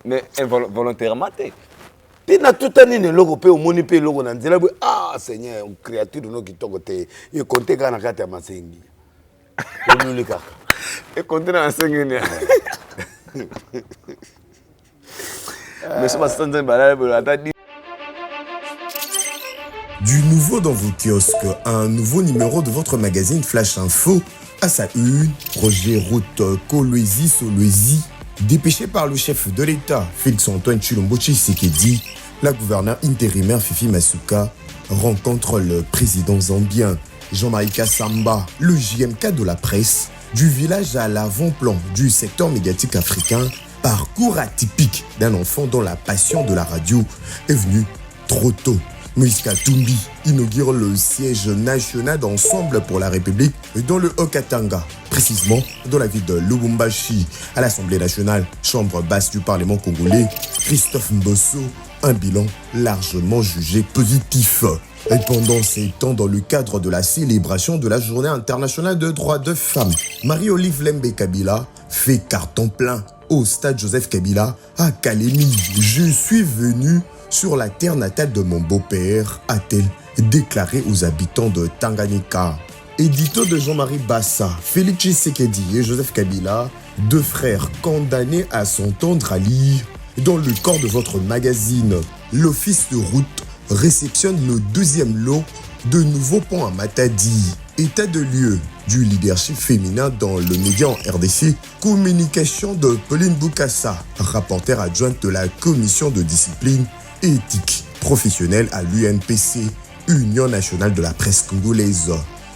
mais volontairement Pina tout année ne logo pe omoni pe logo na nzela bo Seigneur créature no kitoko te e compter kana kata masengi. Olulika. Et compter dans 5 minutes. Mais c'est pas ça, Du nouveau dans vos kiosques, un nouveau numéro de votre magazine Flash Info. À sa une, Roger Route Kolwezi Solwezi, dépêché par le chef de l'État, Félix-Antoine Tshilombo Tshisekedi, la gouverneure intérimaire Fifi Masuka rencontre le président zambien Jean-Marie Kassamba, le JMK de la presse, du village à l'avant-plan du secteur médiatique africain, parcours atypique d'un enfant dont la passion de la radio est venue trop tôt. Moïse Katumbi inaugure le siège national d'Ensemble pour la République dans le Haut-Katanga, précisément dans la ville de Lubumbashi. À l'Assemblée nationale, chambre basse du Parlement congolais, Christophe Mbosso, un bilan largement jugé positif. Et pendant ces temps, dans le cadre de la célébration de la Journée internationale de droits de femmes, Marie-Olive Lembe Kabila fait carton plein au stade Joseph Kabila à Kalemi. Je suis venu sur la terre natale de mon beau-père, a-t-elle déclaré aux habitants de Tanganyika. Édito de Jean-Marie Bassa, Félix Tshisekedi et Joseph Kabila, deux frères condamnés à s'entendre à lire. Dans le corps de votre magazine, l'Office de route réceptionne le deuxième lot de nouveaux ponts à Matadi. État de lieu du leadership féminin dans le média en RDC, communication de Pauline Boukassa, rapporteure adjointe de la commission de discipline et éthique professionnelle à l'UNPC, Union nationale de la presse congolaise.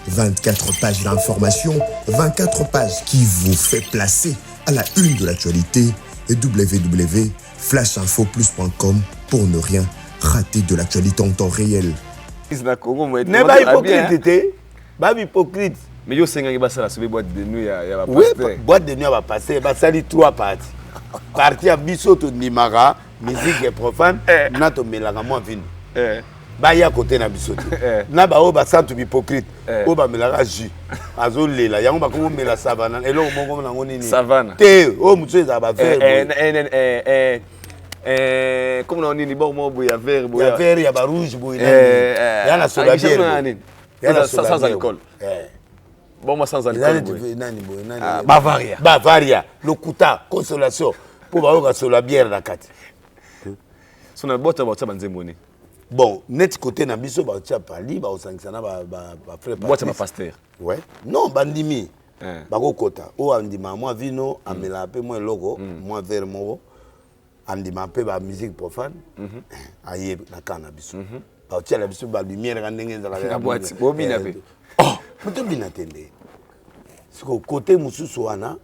24 pages d'informations, 24 pages qui vous fait placer à la une de l'actualité et www.flashinfoplus.com pour ne rien rater de l'actualité en temps réel. N'est pas hypocrite, pas hypocrite. Mais yo senga ba sala sobe boîte de nuit ya ba passer. Oui, boîte de nuit va passer, ba sali 3 parties. Partie à bisoto nimara, musique profane, na to melanga mo vino. Ba ya côté na bisoto. Na ba o ba santu hypocrite, o ba melanga jus. Azo lela, yango ba ko mela savana, elo mongo na ngoni ni. Savana. Te, o mutso za ba vert. Comme on dit bon mo ya vert, ya vert ya ba rouge boy. Ya na sola bière. Sans alcool. Bon, moi sans alcool. Bavaria. Bavaria. Le Kuta, consolation. Pour avoir sur la bière la carte. Son a boîte à banzemoni. Bon, net côté na biso ba tia pali ba osangsana ba frère. Boîte à pasteur. Ouais. Non, bandimi. Ba ko kota. O andima moi vino, amela pe moi logo, moi vers mo. Andima pe ba musique profane. Aye na kana biso. Ba tia la biso ba lumière ga ndenge za la boîte. Bo bina pe. Oh, peut-être bien attendre. Parce que côté mususu wana,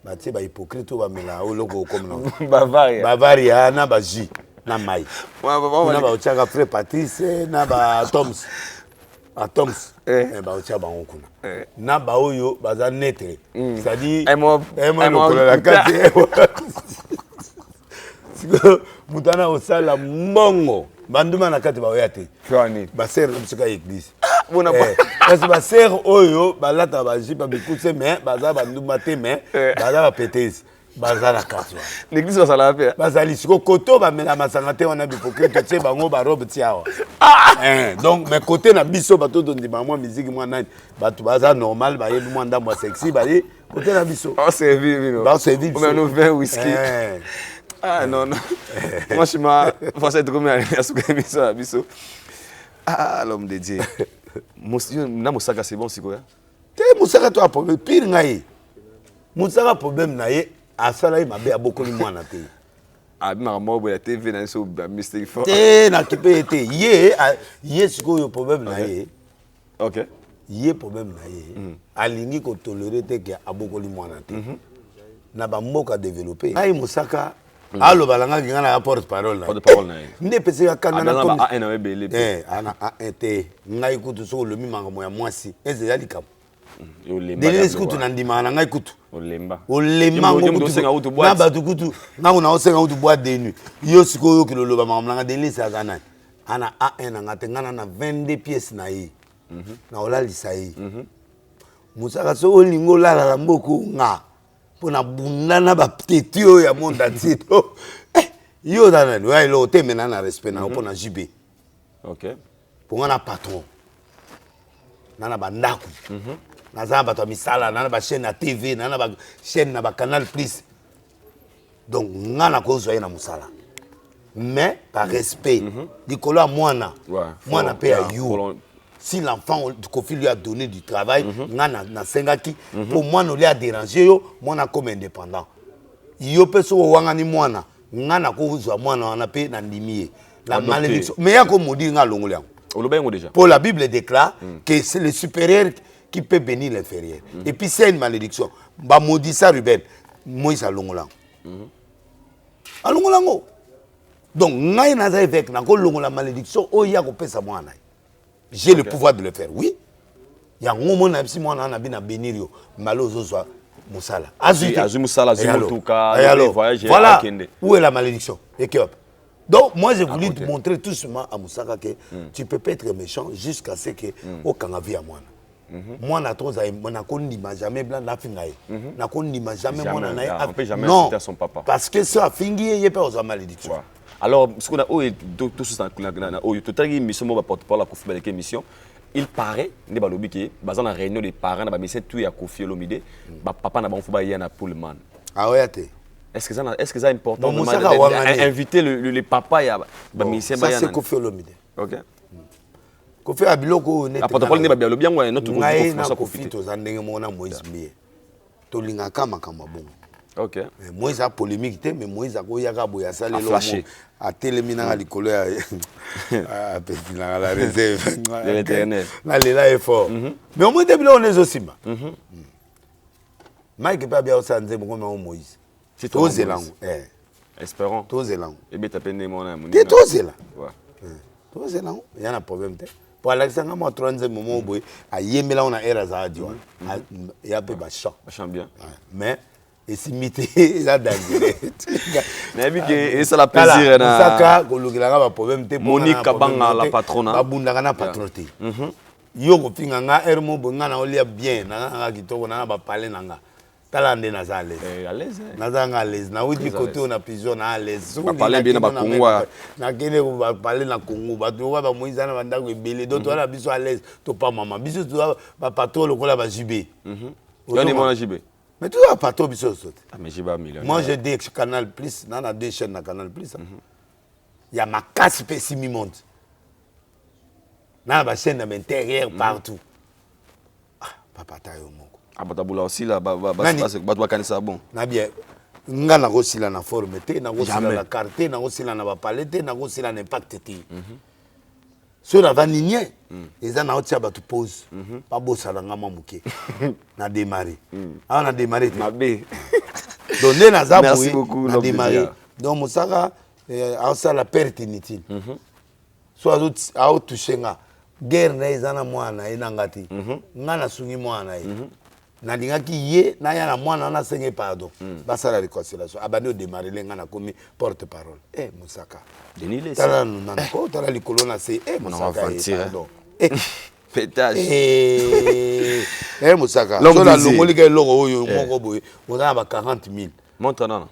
ba tie ba hypocrite ba mela o logo comme non. Bavaria. Bavaria na ba ji na mai. Na ba ochaka frère Patrice na ba Toms. A Toms. Ba ochaka ba onkuna. Na ba oyo baza netre. C'est-à-dire mo la carte. Siko mutana osala mbongo. Banduma na kati ba oyate. Fani. Ba ser msuka église. Bona parce que ba ser oyo ba lata ba jipa bikuse mais baza banduma te mais baza ba pétese. Baza na kati. L'église va la faire. Bazali siko koto ba mela masanga te wana bipokrite te bango ba robe tiawa. Donc mais côté na biso bato ndima moi musique moi nani bato baza normal ba yebi moi ndamwa sexy ba ye côté na biso. Oh c'est vivre. Ba c'est vivre. On a 20 whisky. Ah non, non. Moi, je suis être comme à biso. Ah, l'homme de Dieu. Na Moussaka, c'est bon, c'est quoi? Moussaka, tu as un problème. Pire, Moussaka, problème, naïe. À ça, là, il m'a beaucoup de moins. Ah, maman, la TV, n'a pas mystique fort. Na qui peut être. Yé, c'est quoi le problème, naïe? Ok. Yé, problème, naïe. Alingi, qu'on tolère, qu'il y a beaucoup de moins. Na ba mboka développer. Naïe, Moussaka. Allo balanga ngana ya porte parole. Porte parole na. Nde pese ya kanana comme A1 na webele. Ana A1 ngai kutu so le mimanga moya mwasi. Eze ya likapo. Yo lemba. Dele skutu na ndima na ngai kutu. Olemba. Olemba kutu. Na batu kutu. Na una osenga utu boîte de nuit. Yo siko yo kilolo ba mamlanga dele sa kana. Ana A1 nga tengana na 22 pièces na yi. Na olali sai. Musaka so olingo la mboko nga. Pour na bundana ba petit yo ya monde entier. Yo dana no ay lo te menana respect na pour na JB. OK. Pour na patron. Nana ba ndaku. naza bato misala na ba chaîne na TV na ba chaîne na ba Canal Plus. Donc ngana kozwa ye na musala. Mais par respect, dikolo mwana pe ya you. Si l'enfant Kofi lui a donné du travail, ngana na sengaki pour moi no lui a dérangé yo, mwana comme indépendant. Yo peso wangani mwana, ngana kozwa mwana wana pe na ndimiye. La malédiction. Mais ya ko modi nga longoliang. Déjà. Pour la Bible déclare que c'est le supérieur qui peut bénir l'inférieur. Et puis c'est une malédiction. Ba maudit ça Ruben, Moïse a longolang. A longolango. Donc ngai naza évêque na ko longola malédiction o ya ko pesa mwana. J'ai le pouvoir de le faire. Oui. Ya ngomo na bisi mwana na bina bénir yo. Malozo zo musala. Azu musala zimutuka, voyager voilà. Où est la malédiction? Et que donc, moi, j'ai voulu te montrer tout simplement à Moussaka que tu peux pas être méchant jusqu'à ce que au Kangavi à moi. Moi, na trop na kondi ma jamais blanc na fingaye. Na kondi ma jamais moi na on peut jamais citer à son papa. Parce que ça fingi y pas aux malédiction. Alors, ce qu'on a tout ça na total mission ba porte-parole la Kofi Baleke mission. Il paraît ne balobi que bazan la réunion des parents na ba mission tout ya Kofi Olomide, ba papa na ba faut ba yana pour le man. Ah ouais té. Est-ce que c'est important d'inviter les papas à ça c'est Kofi Olomide. OK. Kofi abiloko ne. Protocole ne ba bien bien ouais notre groupe Kofi to zandenge mona Moïse Mie. To linga kama bon. OK. Moïse a polémique mais Moïse a ko yaka boya salé lo a télémina likolo ya a petit la réserve de l'Éternel. Là là est fort. Mais au moins depuis là on est aussi bas. Mike pas bien au sanze mo Moïse. C'est tout zélan. Espérons. Tout zélan. Et bien tapé mon ami. T'es tout zélan. Ouais. Tout zélan. Il y a un problème. Pour Alexandre moi 30e moment boy a yemela on a era za dio. Il y a peu bachant. Bachant bien. Mais et si mité là dangereux. Mais bien et ça la plaisir na. Saka kolukila ba problème te Monique Kabanga la patronne. Babunda kana patroté. Yo ko finga nga ermo bonga na olia bien na nga kitoko na ba parler nanga. Talande na za à l'aise. Na za nga à l'aise. Na wudi côté on a prison na à l'aise. Ba parler bien na ba Congo. Na kene ko ba parler na Congo. Ba to ba Moïse na banda ko ebele. D'autres na biso à l'aise. To pas maman. Biso to ba patron lokola ba JB. Yo ni mona JB. Mais tu vas patron biso sote. Ah mais JB million. Moi je dis Canal Plus, na na deux chaînes na Canal Plus. Il y a ma casse pessimiste monte. Na ba chaîne d'intérieur partout. Ah papa tayo mo. Abatabula aussi là ba kanisa bon na bien nga na kosila na forme te na kosila na carte na kosila na ba palette na kosila na impact te so na vaninye eza na otia ba tu pose pas bossa na ngama muke na démarrer ah na démarrer na b donner na za boui na démarrer donc Moussaka a ça la perte inutile so a toucher nga guerre na ezana mwana ina ngati nga na sungi mwana na lingaki ye na ya na mwana na senge pardon basa la réconciliation abandi au démarrer lenga na komi porte parole Moussaka Denile tala nana ko tala likolo na se Moussaka pardon pétage Moussaka so la longoli ke longo oyo moko boye ona ba 40,000 monte nana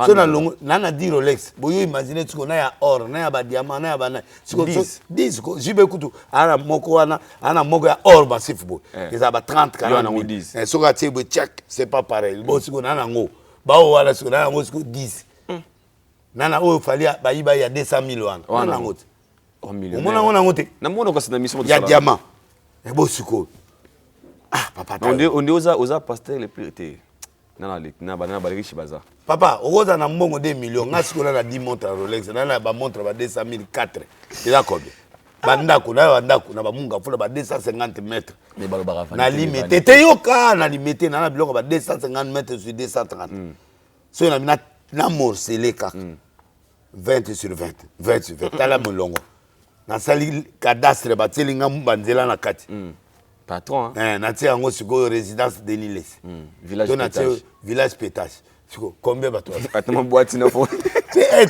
so na longo nana di Rolex boyo imaginer tuko na ya or na ya ba diamant na ya ba na siko 10 ko jibe kutu ana moko wana ana moko ya or ba sifu ils a ba 30 40 so ka tiebo check c'est pas pareil bo siko nana ngo ba o wala siko nana ngo siko 10 nana o fali ba yiba ya 200,000 wana ngo te o million mona ngona ngo te na mona ko sina mission ya diamant bo siko papa on dit aux pasteurs les priorités. Papa, oza na mbongo 2 millions, ngasi ko na 10 montres Rolex, na ba montre ba 200,004. Eza combien? Bandako na ba munga fula ba 250 mètres. Mais ba na limité te yoka na limité na biloko ba 250 mètres sur 230. So na morcelé ka. 20 sur 20, 20 sur 20. Tala molongo. Na sali cadastre ba telinga mbanzela na kati. Patron na tia ngo siko résidence de Niles. Village pétage. Siko combien bato? Atama boîte na fo.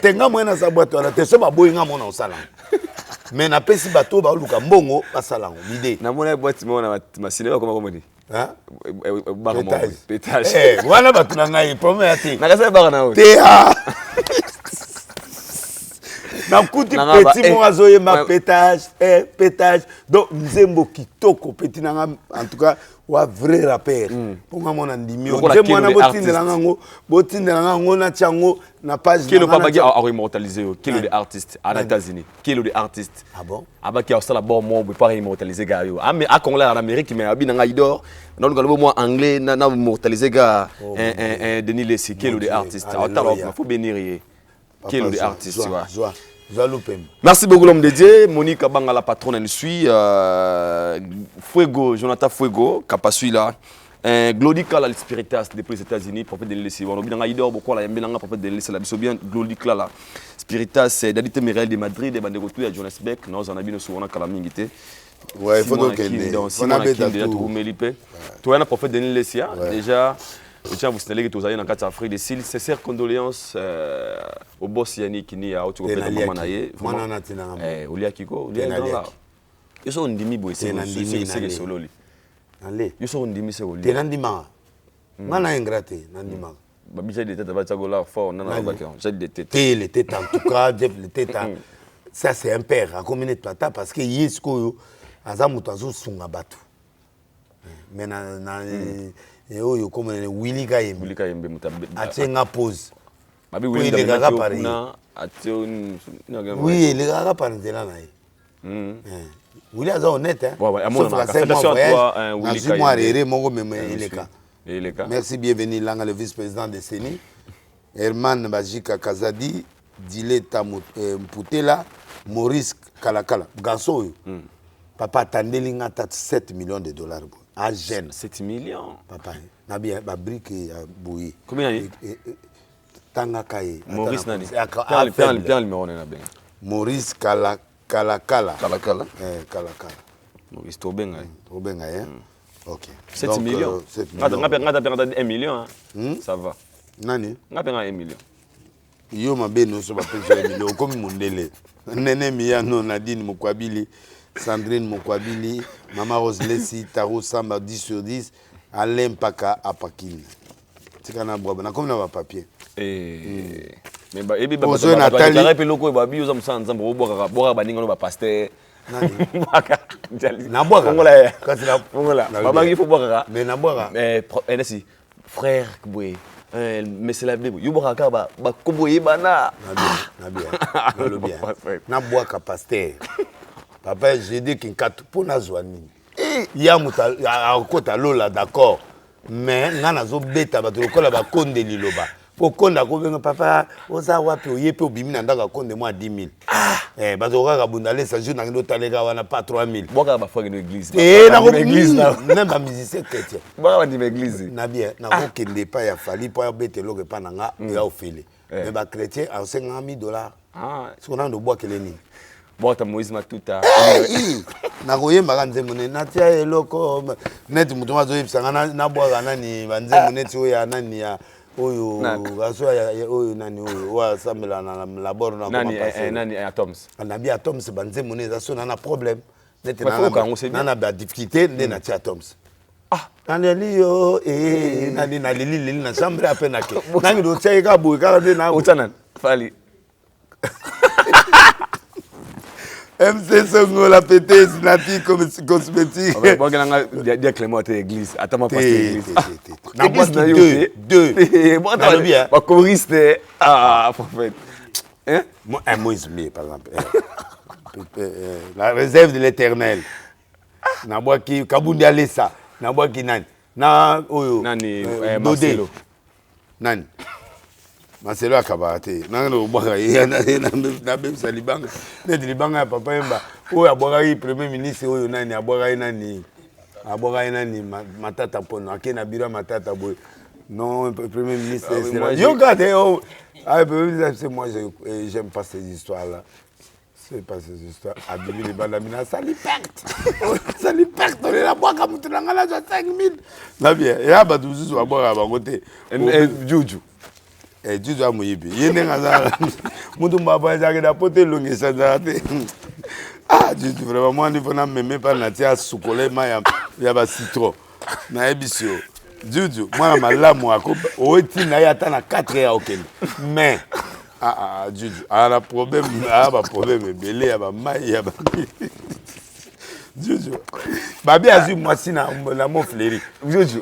Tenga mwana sa boîte na te so ba boyinga mona osala. Mais na pesi bato ba luka mbongo basalango l'idée. Na mona boîte mona masine comment dit? Hein? Pétage. Wana bato na ngai promet ati. Na kasa ba na o. Te Na kuti petit mo azoye ma pétage, pétage. Donc nzembo kitoko petit nanga en tout cas wa vrai rappeur. Ponga mona ndimio. Nzembo na botindelanga ngo na tiango na page. Qui est le papa qui a immortalisé? Qui est le artiste aux États-Unis? Qui est le artiste? Ah bon? Aba qui a ça la bon moi peut pas immortaliser gars yo. Ah mais à Congo en Amérique mais abi nanga idor. Donc le moi anglais na immortaliser gars un Denis Lessi qui est le artiste. Alors il faut bénir. Qui est le artiste? Merci beaucoup l'homme de Dieu. Monique Abanga la patronne elle suit. Fuego, Jonathan Fuego, Kapasui là. Glodica la spiritas depuis les États-Unis, prophète de l'Élysée. On a bien idor beaucoup la yembelanga prophète de l'Élysée. La biso bien Glodica là. Spiritas d'Adité Mirel de Madrid, de Bandegotou à Johannesburg. Nous on a bien souvent calamité. Ouais, il faut donc on a déjà tout Melipe. Toi un prophète de l'Élysée déjà. Je tiens à vous signaler que tous les gens dans l'Afrique de Sils, sincères condoléances au boss Yannick qui est à Autocopé de Mamanaye. Olia Kiko, Olia Gala. Ils sont ndimi boy, c'est solo. Ils sont ndimi c'est Olia. Tenandima. Mana ingraté, nandima. Babija de tête à Batsagola fort, nana baké. J'ai des têtes. Les têtes en tout cas, les têtes. Ça c'est un père à communier de plata parce que Yesko Azamutazo sunga batu. Mais na et oyo comme Willy Kayembe atenga pause oui les gars pareil oui les gars pareil là Willy aza honnête hein merci bienvenue là le vice-président de CENI Herman Bajika Kazadi Dileta Mputela Maurice Kalakala garçon papa attendelinga 7 millions de dollars. À Gênes. 7 millions. Papa, nabi ba brique à bouillir. Combien y Tangakaye. Maurice Nani. Plein numéro na bien. Maurice Kalakala. Kalakala. Kalakala. Maurice Tobenga. Tobenga hein. OK. 7 millions. Ngata 1 million hein. Ça va. Nani? Ngata 1 million. Yo mabe no so ba pesa 1 million comme Mundele. Nene Miyano Nadine Mokwabili. Sandrine Mokwabili, Maman Rose Lessi, Taro Samba 10 sur 10, Alain Paka Apakine. C'est qu'on a boire, na comme na papier. Mais bah ebi ba Nathalie, la repelo ko ba bi uzam sanza mbo boka baninga no ba pasteur. Nani? Na boka. Kongola. Kasi na kongola. Baba il faut boka. Mais na boka. NSI frère Kbwe. Mais c'est la Bible. Yo boka ka ba koboye bana. Na bien. Na boka pasteur. Papa, j'ai dit qu'il y a pour Nazouani. Il y a un côté là, d'accord. Mais il y a un bête à battre le col à la conde de l'Iloba. Pour qu'on a convaincu papa, on a wapi, il y a peu de bimina dans compte de moi 10 000. Eh, parce qu'on a bundalé, ça joue dans notre alléga, on n'a pas 3 000. Moi, je vais faire une église. Eh, dans une église, même pas musicien chrétien. Moi, je vais une église. Nabien, n'a aucun départ, il a fallu pour y bête l'eau que pas n'anga, il a offert. Mais les chrétiens, à $50 000. Ce qu'on a de bois que les nids. Bon, tu as Moïse Matuta. Nakoye maganze mone natia eloko net mutu mazoyi bisanga na bwa nani banze moneti oya nani ya oyo aso ya oyo nani oyo wa sambela na labor na nani Atoms. Anabi Atoms banze moneti aso na problème net na ba difficulté nde na tia Atoms. Nani yo nani na lili na chambre à peineake. Nani do tia ka boy ka de na utanan fali. MC Songo la pété Sinati comme cosmétique. Bon ganga dia Clément à l'église. Attends ma passer l'église. Na bois deux. Bon t'as bien. Ba choriste prophète. Hein? Moi un Moïse par exemple. La réserve de l'Éternel. Na bois qui Kabundi Alessa. Na bois qui nani. Na oyo. Nani Marcelo. Nani. Marcelo akabate nangano bwaka na bem salibanga net libanga papa yemba oyo abwaka yi premier ministre oyo nani abwaka nani matata pono akena biro matata boy non premier ministre yo gade oh premier ministre moi j'aime pas ces histoires là c'est pas ces histoires abimi les bandamina sali perte on la bwaka mutunanga la 5 000 na bien ya baduzu abwaka bangote juju Juju amoyibi yene ngazala mutu mbaba jake da pote longi sanzate Juju vraiment moi ni fona meme pa na tia sukola ma ya ba citron na ebisio Juju moi na malamu ako oti na ya ta na 4 ya okende mais Juju. Ah, problème, belé, maille, Juju. Babi a vu moi si na mon fléri. Juju.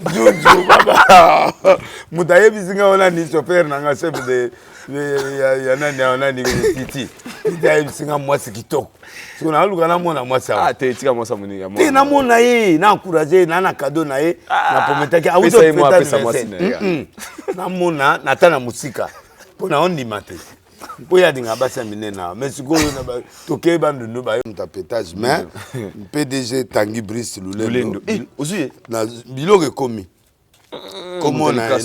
Moutaye bisinga on a ni chauffeur na chef de ya ni titi. Moutaye bisinga moi si kitoko. Si on a lu kana mona moi ça. Ah te tika moi ça moni ya moi. Te na mona ye na encourager na cadeau na ye na pometa ki auto feta moi si na mona na tana musika. Pona on dimate. Poya dinga basa minena mais sikoyo na ba toke bandu no ba yo tapétage mais PDG Tanguy Brice Lulendo ozuye na biloko komi comment na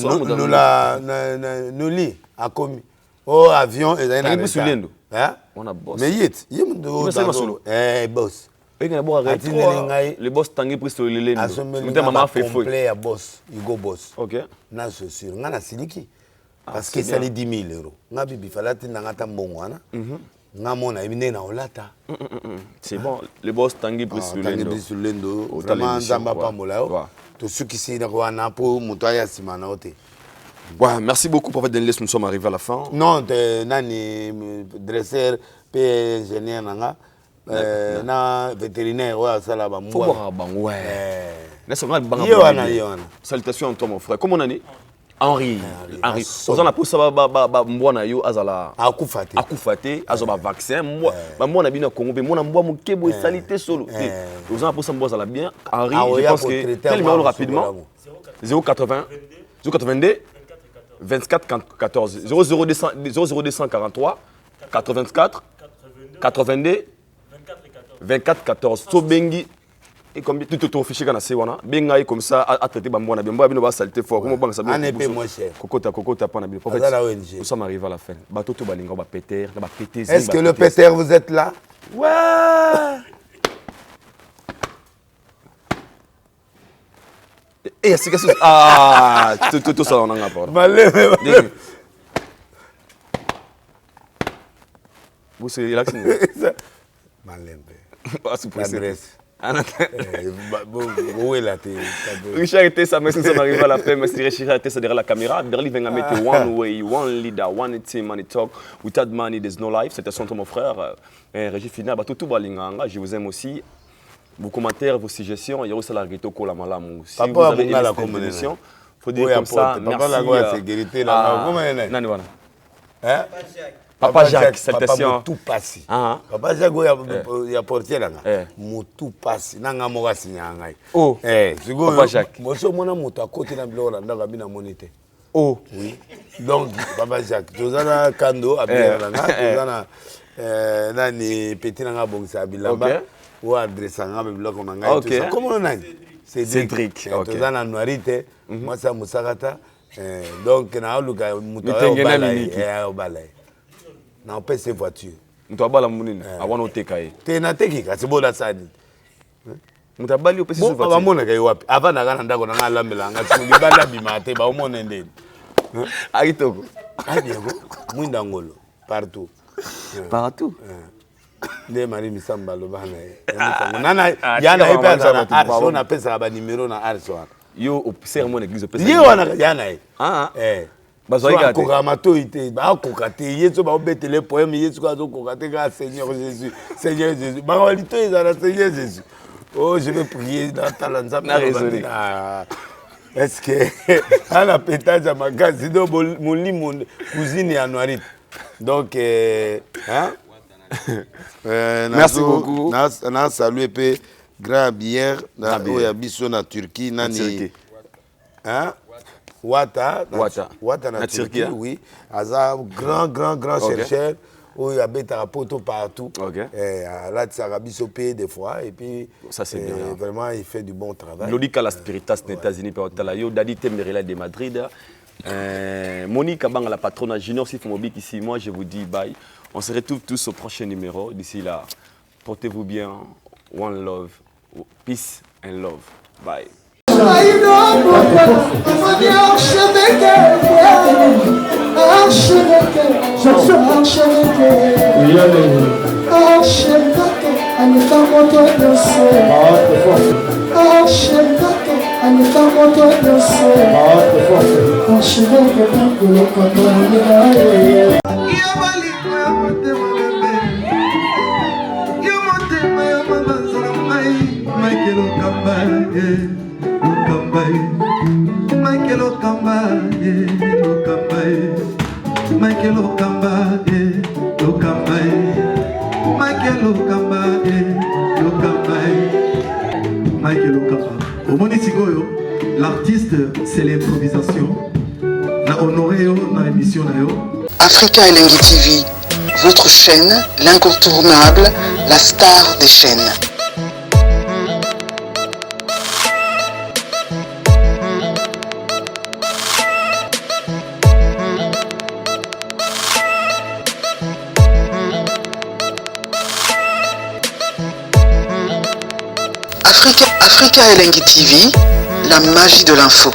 noli a komi oh avion et na Brice Lulendo hein on a boss mais yemdo boss le boss Tanguy Brice Lulendo mais maman fait fou complet boss you go boss OK na je suis ngana siliki parce que ça les 10 000 euros. Nga bibi falati na ngata mbongwana. Nga mona ibine na olata. C'est bon, le boss Tanguy Brice Lulendo. Vraiment nzamba pa molao. To suki si na kwa na po muto ya simana ote. Ouais, merci beaucoup Prophète Denles, nous sommes arrivés à la fin. Non, nani dresseur, pe ingénieur nanga. Na vétérinaire wa sala ba mwa. Faut bango ouais. N'est-ce pas bango. Yoana. Salutations à toi mon frère. Comment on est Henri. Ozana posa ba mbwana yo azala akufate azoba vaccin mbwana bino Congo be mona mbwa mukebo salité solo. Ozana posa mbwa azala bien. Henri, je pense que quel numéro rapidement 080 082 24 14 00243 84 82 24 14 Sobengi. Et comme tout ton fichier kana se wana benga comme ça à traiter ba mbona bemba bino ba saleté fort comment banque ça bien kokota pas na bien prophète nous sommes arrivés à la fin ba toto ba linga ba péter ba péter. Est-ce que le péter vous êtes là? Ouais. Et c'est que ah tout ça on en a pas malé vous c'est là malé pas supposé. Richard était ça, mais nous sommes arrivés à la fin. Merci Richard était derrière la caméra. Berli vient mettre one way, one leader, one team, money talk. Without money, there's no life. C'était son mon frère. Régis Final, tout balinganga. Je vous aime aussi. Vos commentaires, vos suggestions, il y a aussi la rito kola malamu. Si vous avez aimé cette émission, faut dire comme ça. Merci. Nani wana. Hein? Papa Jacques, salutation. Tout passe. Papa Jacques, il y a portier là. Tout passe. Nanga moga signanga. Oh. Papa Jacques. Moi, je suis moto à côté de la ndanga bina monité. Oh. Oui. Donc, Papa Jacques, tu as un kando à bien là. Tu as nani petit nanga bongsa abilamba. Ou adresse nanga bloc on anga. Comment on a? Cédric. Tu as un noirité. Moi, c'est Moussagata. Donc, na luka muto au balai. Na opé ces voitures. Mutabala munini awana oteka ye. Tena tekika sibola sadi. Mutabali opé ces voitures. Ba mona kai wapi? Ava na kana ndako na ngalambela ngati ngibanda bimate ba umone ndeni. Aitoko. Adiego. Mwinda ngolo partout. Partout. Ne mari misamba lo bana ye. Nana yana epeza na arso na pesa ba numéro na arso. Yo au cérémonie église pesa. Yo wana yana ye. Bazoika te kokamato ite ba kokate yeso ba obete les poèmes yeso ka zo kokate ka Seigneur Jésus ba walito ezala Seigneur Jésus. Oh je vais prier dans ta lanza na raisonner. Est-ce que à la pétage à magasin do molimo cousine ya noirite. Donc hein merci beaucoup. Na saluer pe grand bière na oya biso na Turquie nani hein Wata na Turquie, oui. Aza grand chercheur où il y a des poteaux partout. Là, tu as pays des fois et puis ça c'est bien. Vraiment, il fait du bon travail. Lodika la Spiritas des États-Unis par Talayo, Dadi Temerela de Madrid. Monique Abang la patronne Junior Sifmobik ici. Moi, je vous dis bye. On se retrouve tous au prochain numéro. D'ici là, portez-vous bien. One love, peace and love. Bye. L'artiste, c'est l'improvisation. Na honoré dans l'émission. Africa Elengi TV, votre chaîne, l'incontournable, la star des chaînes. Africa Elengi TV, la magie de l'info.